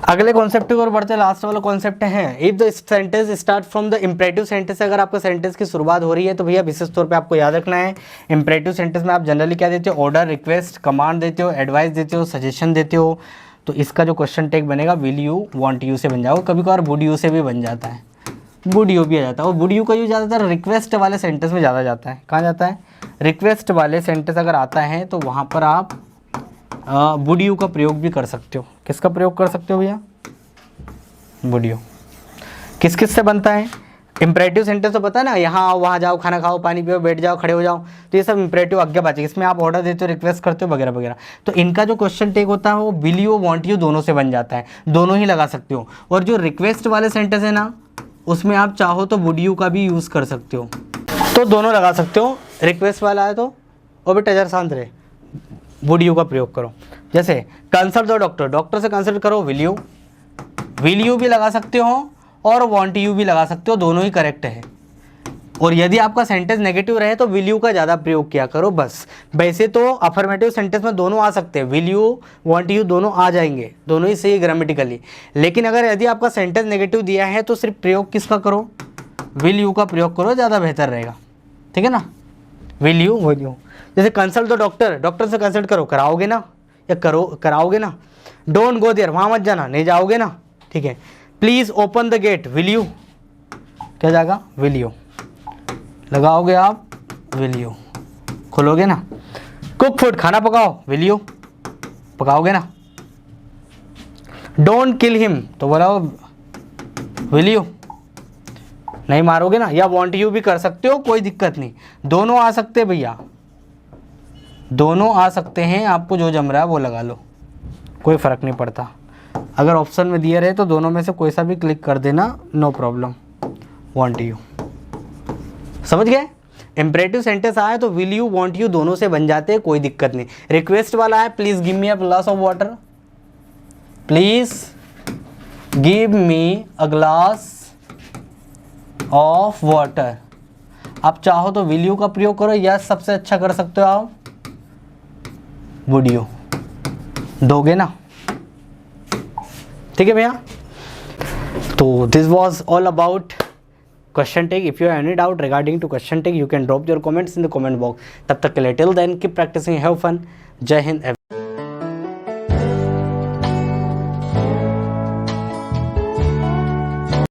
अगले कॉन्सेप्ट की ओर बढ़ते हैं, लास्ट वाला कॉन्सेप्ट है, if the sentence start from the imperative sentence. अगर आपका सेंटेंस की शुरुआत हो रही है तो भैया विशेष तौर पे आपको याद रखना है, इंपरेटिव सेंटेंस में आप जनरली क्या देते हो, ऑर्डर, रिक्वेस्ट, कमांड देते हो, एडवाइस देते हो, सजेशन देते हो। तो इसका जो क्वेश्चन टैग बनेगा विल यू, वांट यू से बन जाओ, कभी कभार वुड यू से भी बन जाता है, वुड यू भी आ जाता है। और वुड यू का यूज ज़्यादातर रिक्वेस्ट वाले सेंटेंस में ज़्यादा जाता है। कहाँ जाता है, रिक्वेस्ट वाले सेंटेंस अगर आता है तो वहाँ पर आप वुड यू का प्रयोग भी कर सकते हो। किसका प्रयोग कर सकते हो भैया, वुड यू। किस किस से बनता है, इंपरेटिव सेंटेंस तो पता है ना, यहाँ आओ, वहाँ जाओ, खाना खाओ, पानी पियो, बैठ जाओ, खड़े हो जाओ, तो ये सब इंपरेटिव आज्ञावाचक, इसमें आप ऑर्डर देते हो, रिक्वेस्ट करते हो वगैरह वगैरह। तो इनका जो क्वेश्चन टेक होता है वो विल यू, वांट यू दोनों से बन जाता है, दोनों ही लगा सकते हो। और जो रिक्वेस्ट वाले सेंटेंस है ना, उसमें आप चाहो तो वुड यू का भी यूज़ कर सकते हो, तो दोनों लगा सकते हो। रिक्वेस्ट वाला है तो वो भी टजर शांत रहे, वुड यू का प्रयोग करो। जैसे कंसल्ट द डॉक्टर, डॉक्टर से कंसल्ट करो, विल यू भी लगा सकते हो और वांट यू भी लगा सकते हो, दोनों ही करेक्ट है। और यदि आपका सेंटेंस नेगेटिव रहे तो विल यू का ज़्यादा प्रयोग किया करो बस। वैसे तो अफर्मेटिव सेंटेंस में दोनों आ सकते हैं, विल यू, वांट यू दोनों आ जाएंगे, दोनों ही सही ग्रामेटिकली। लेकिन अगर यदि आपका सेंटेंस नेगेटिव दिया है तो सिर्फ प्रयोग किसका करो, विल यू का प्रयोग करो, ज़्यादा बेहतर रहेगा, ठीक है ना। Will you. जैसे कंसल्ट द डॉक्टर, डॉक्टर से कंसल्ट करो, कराओगे ना, या कराओगे ना। डोंट गो देयर, वहाँ मत जाना, नहीं जाओगे ना, ठीक है। Please open the gate, will you, क्या जाएगा, विल यू लगाओगे आप, विल यू खोलोगे ना। कुक फूड, खाना पकाओ, विल यू पकाओगे ना। डोंट किल हिम, तो बोलाओ विल यू, नहीं मारोगे ना। या वांट यू भी कर सकते हो, कोई दिक्कत नहीं, दोनों आ सकते हैं भैया, दोनों आ सकते हैं, आपको जो जम रहा है वो लगा लो, कोई फ़र्क नहीं पड़ता। अगर ऑप्शन में दिया रहे तो दोनों में से कोई सा भी क्लिक कर देना, नो प्रॉब्लम। वांट यू, समझ गए। इंपरेटिव सेंटेंस आया तो विल यू, वांट यू दोनों से बन जाते हैं, कोई दिक्कत नहीं। रिक्वेस्ट वाला है, please give me a glass of water, please give me a glass of water. आप चाहो तो विल यू का प्रयोग करो, या सबसे अच्छा कर सकते हो आप वुड यू, दोगे ना, ठीक है भैया। तो this was all about question tag. If you have any doubt regarding to question tag, you can drop your comments in the comment box. तब तक के लिए till then keep practising, have fun, जय हिंद।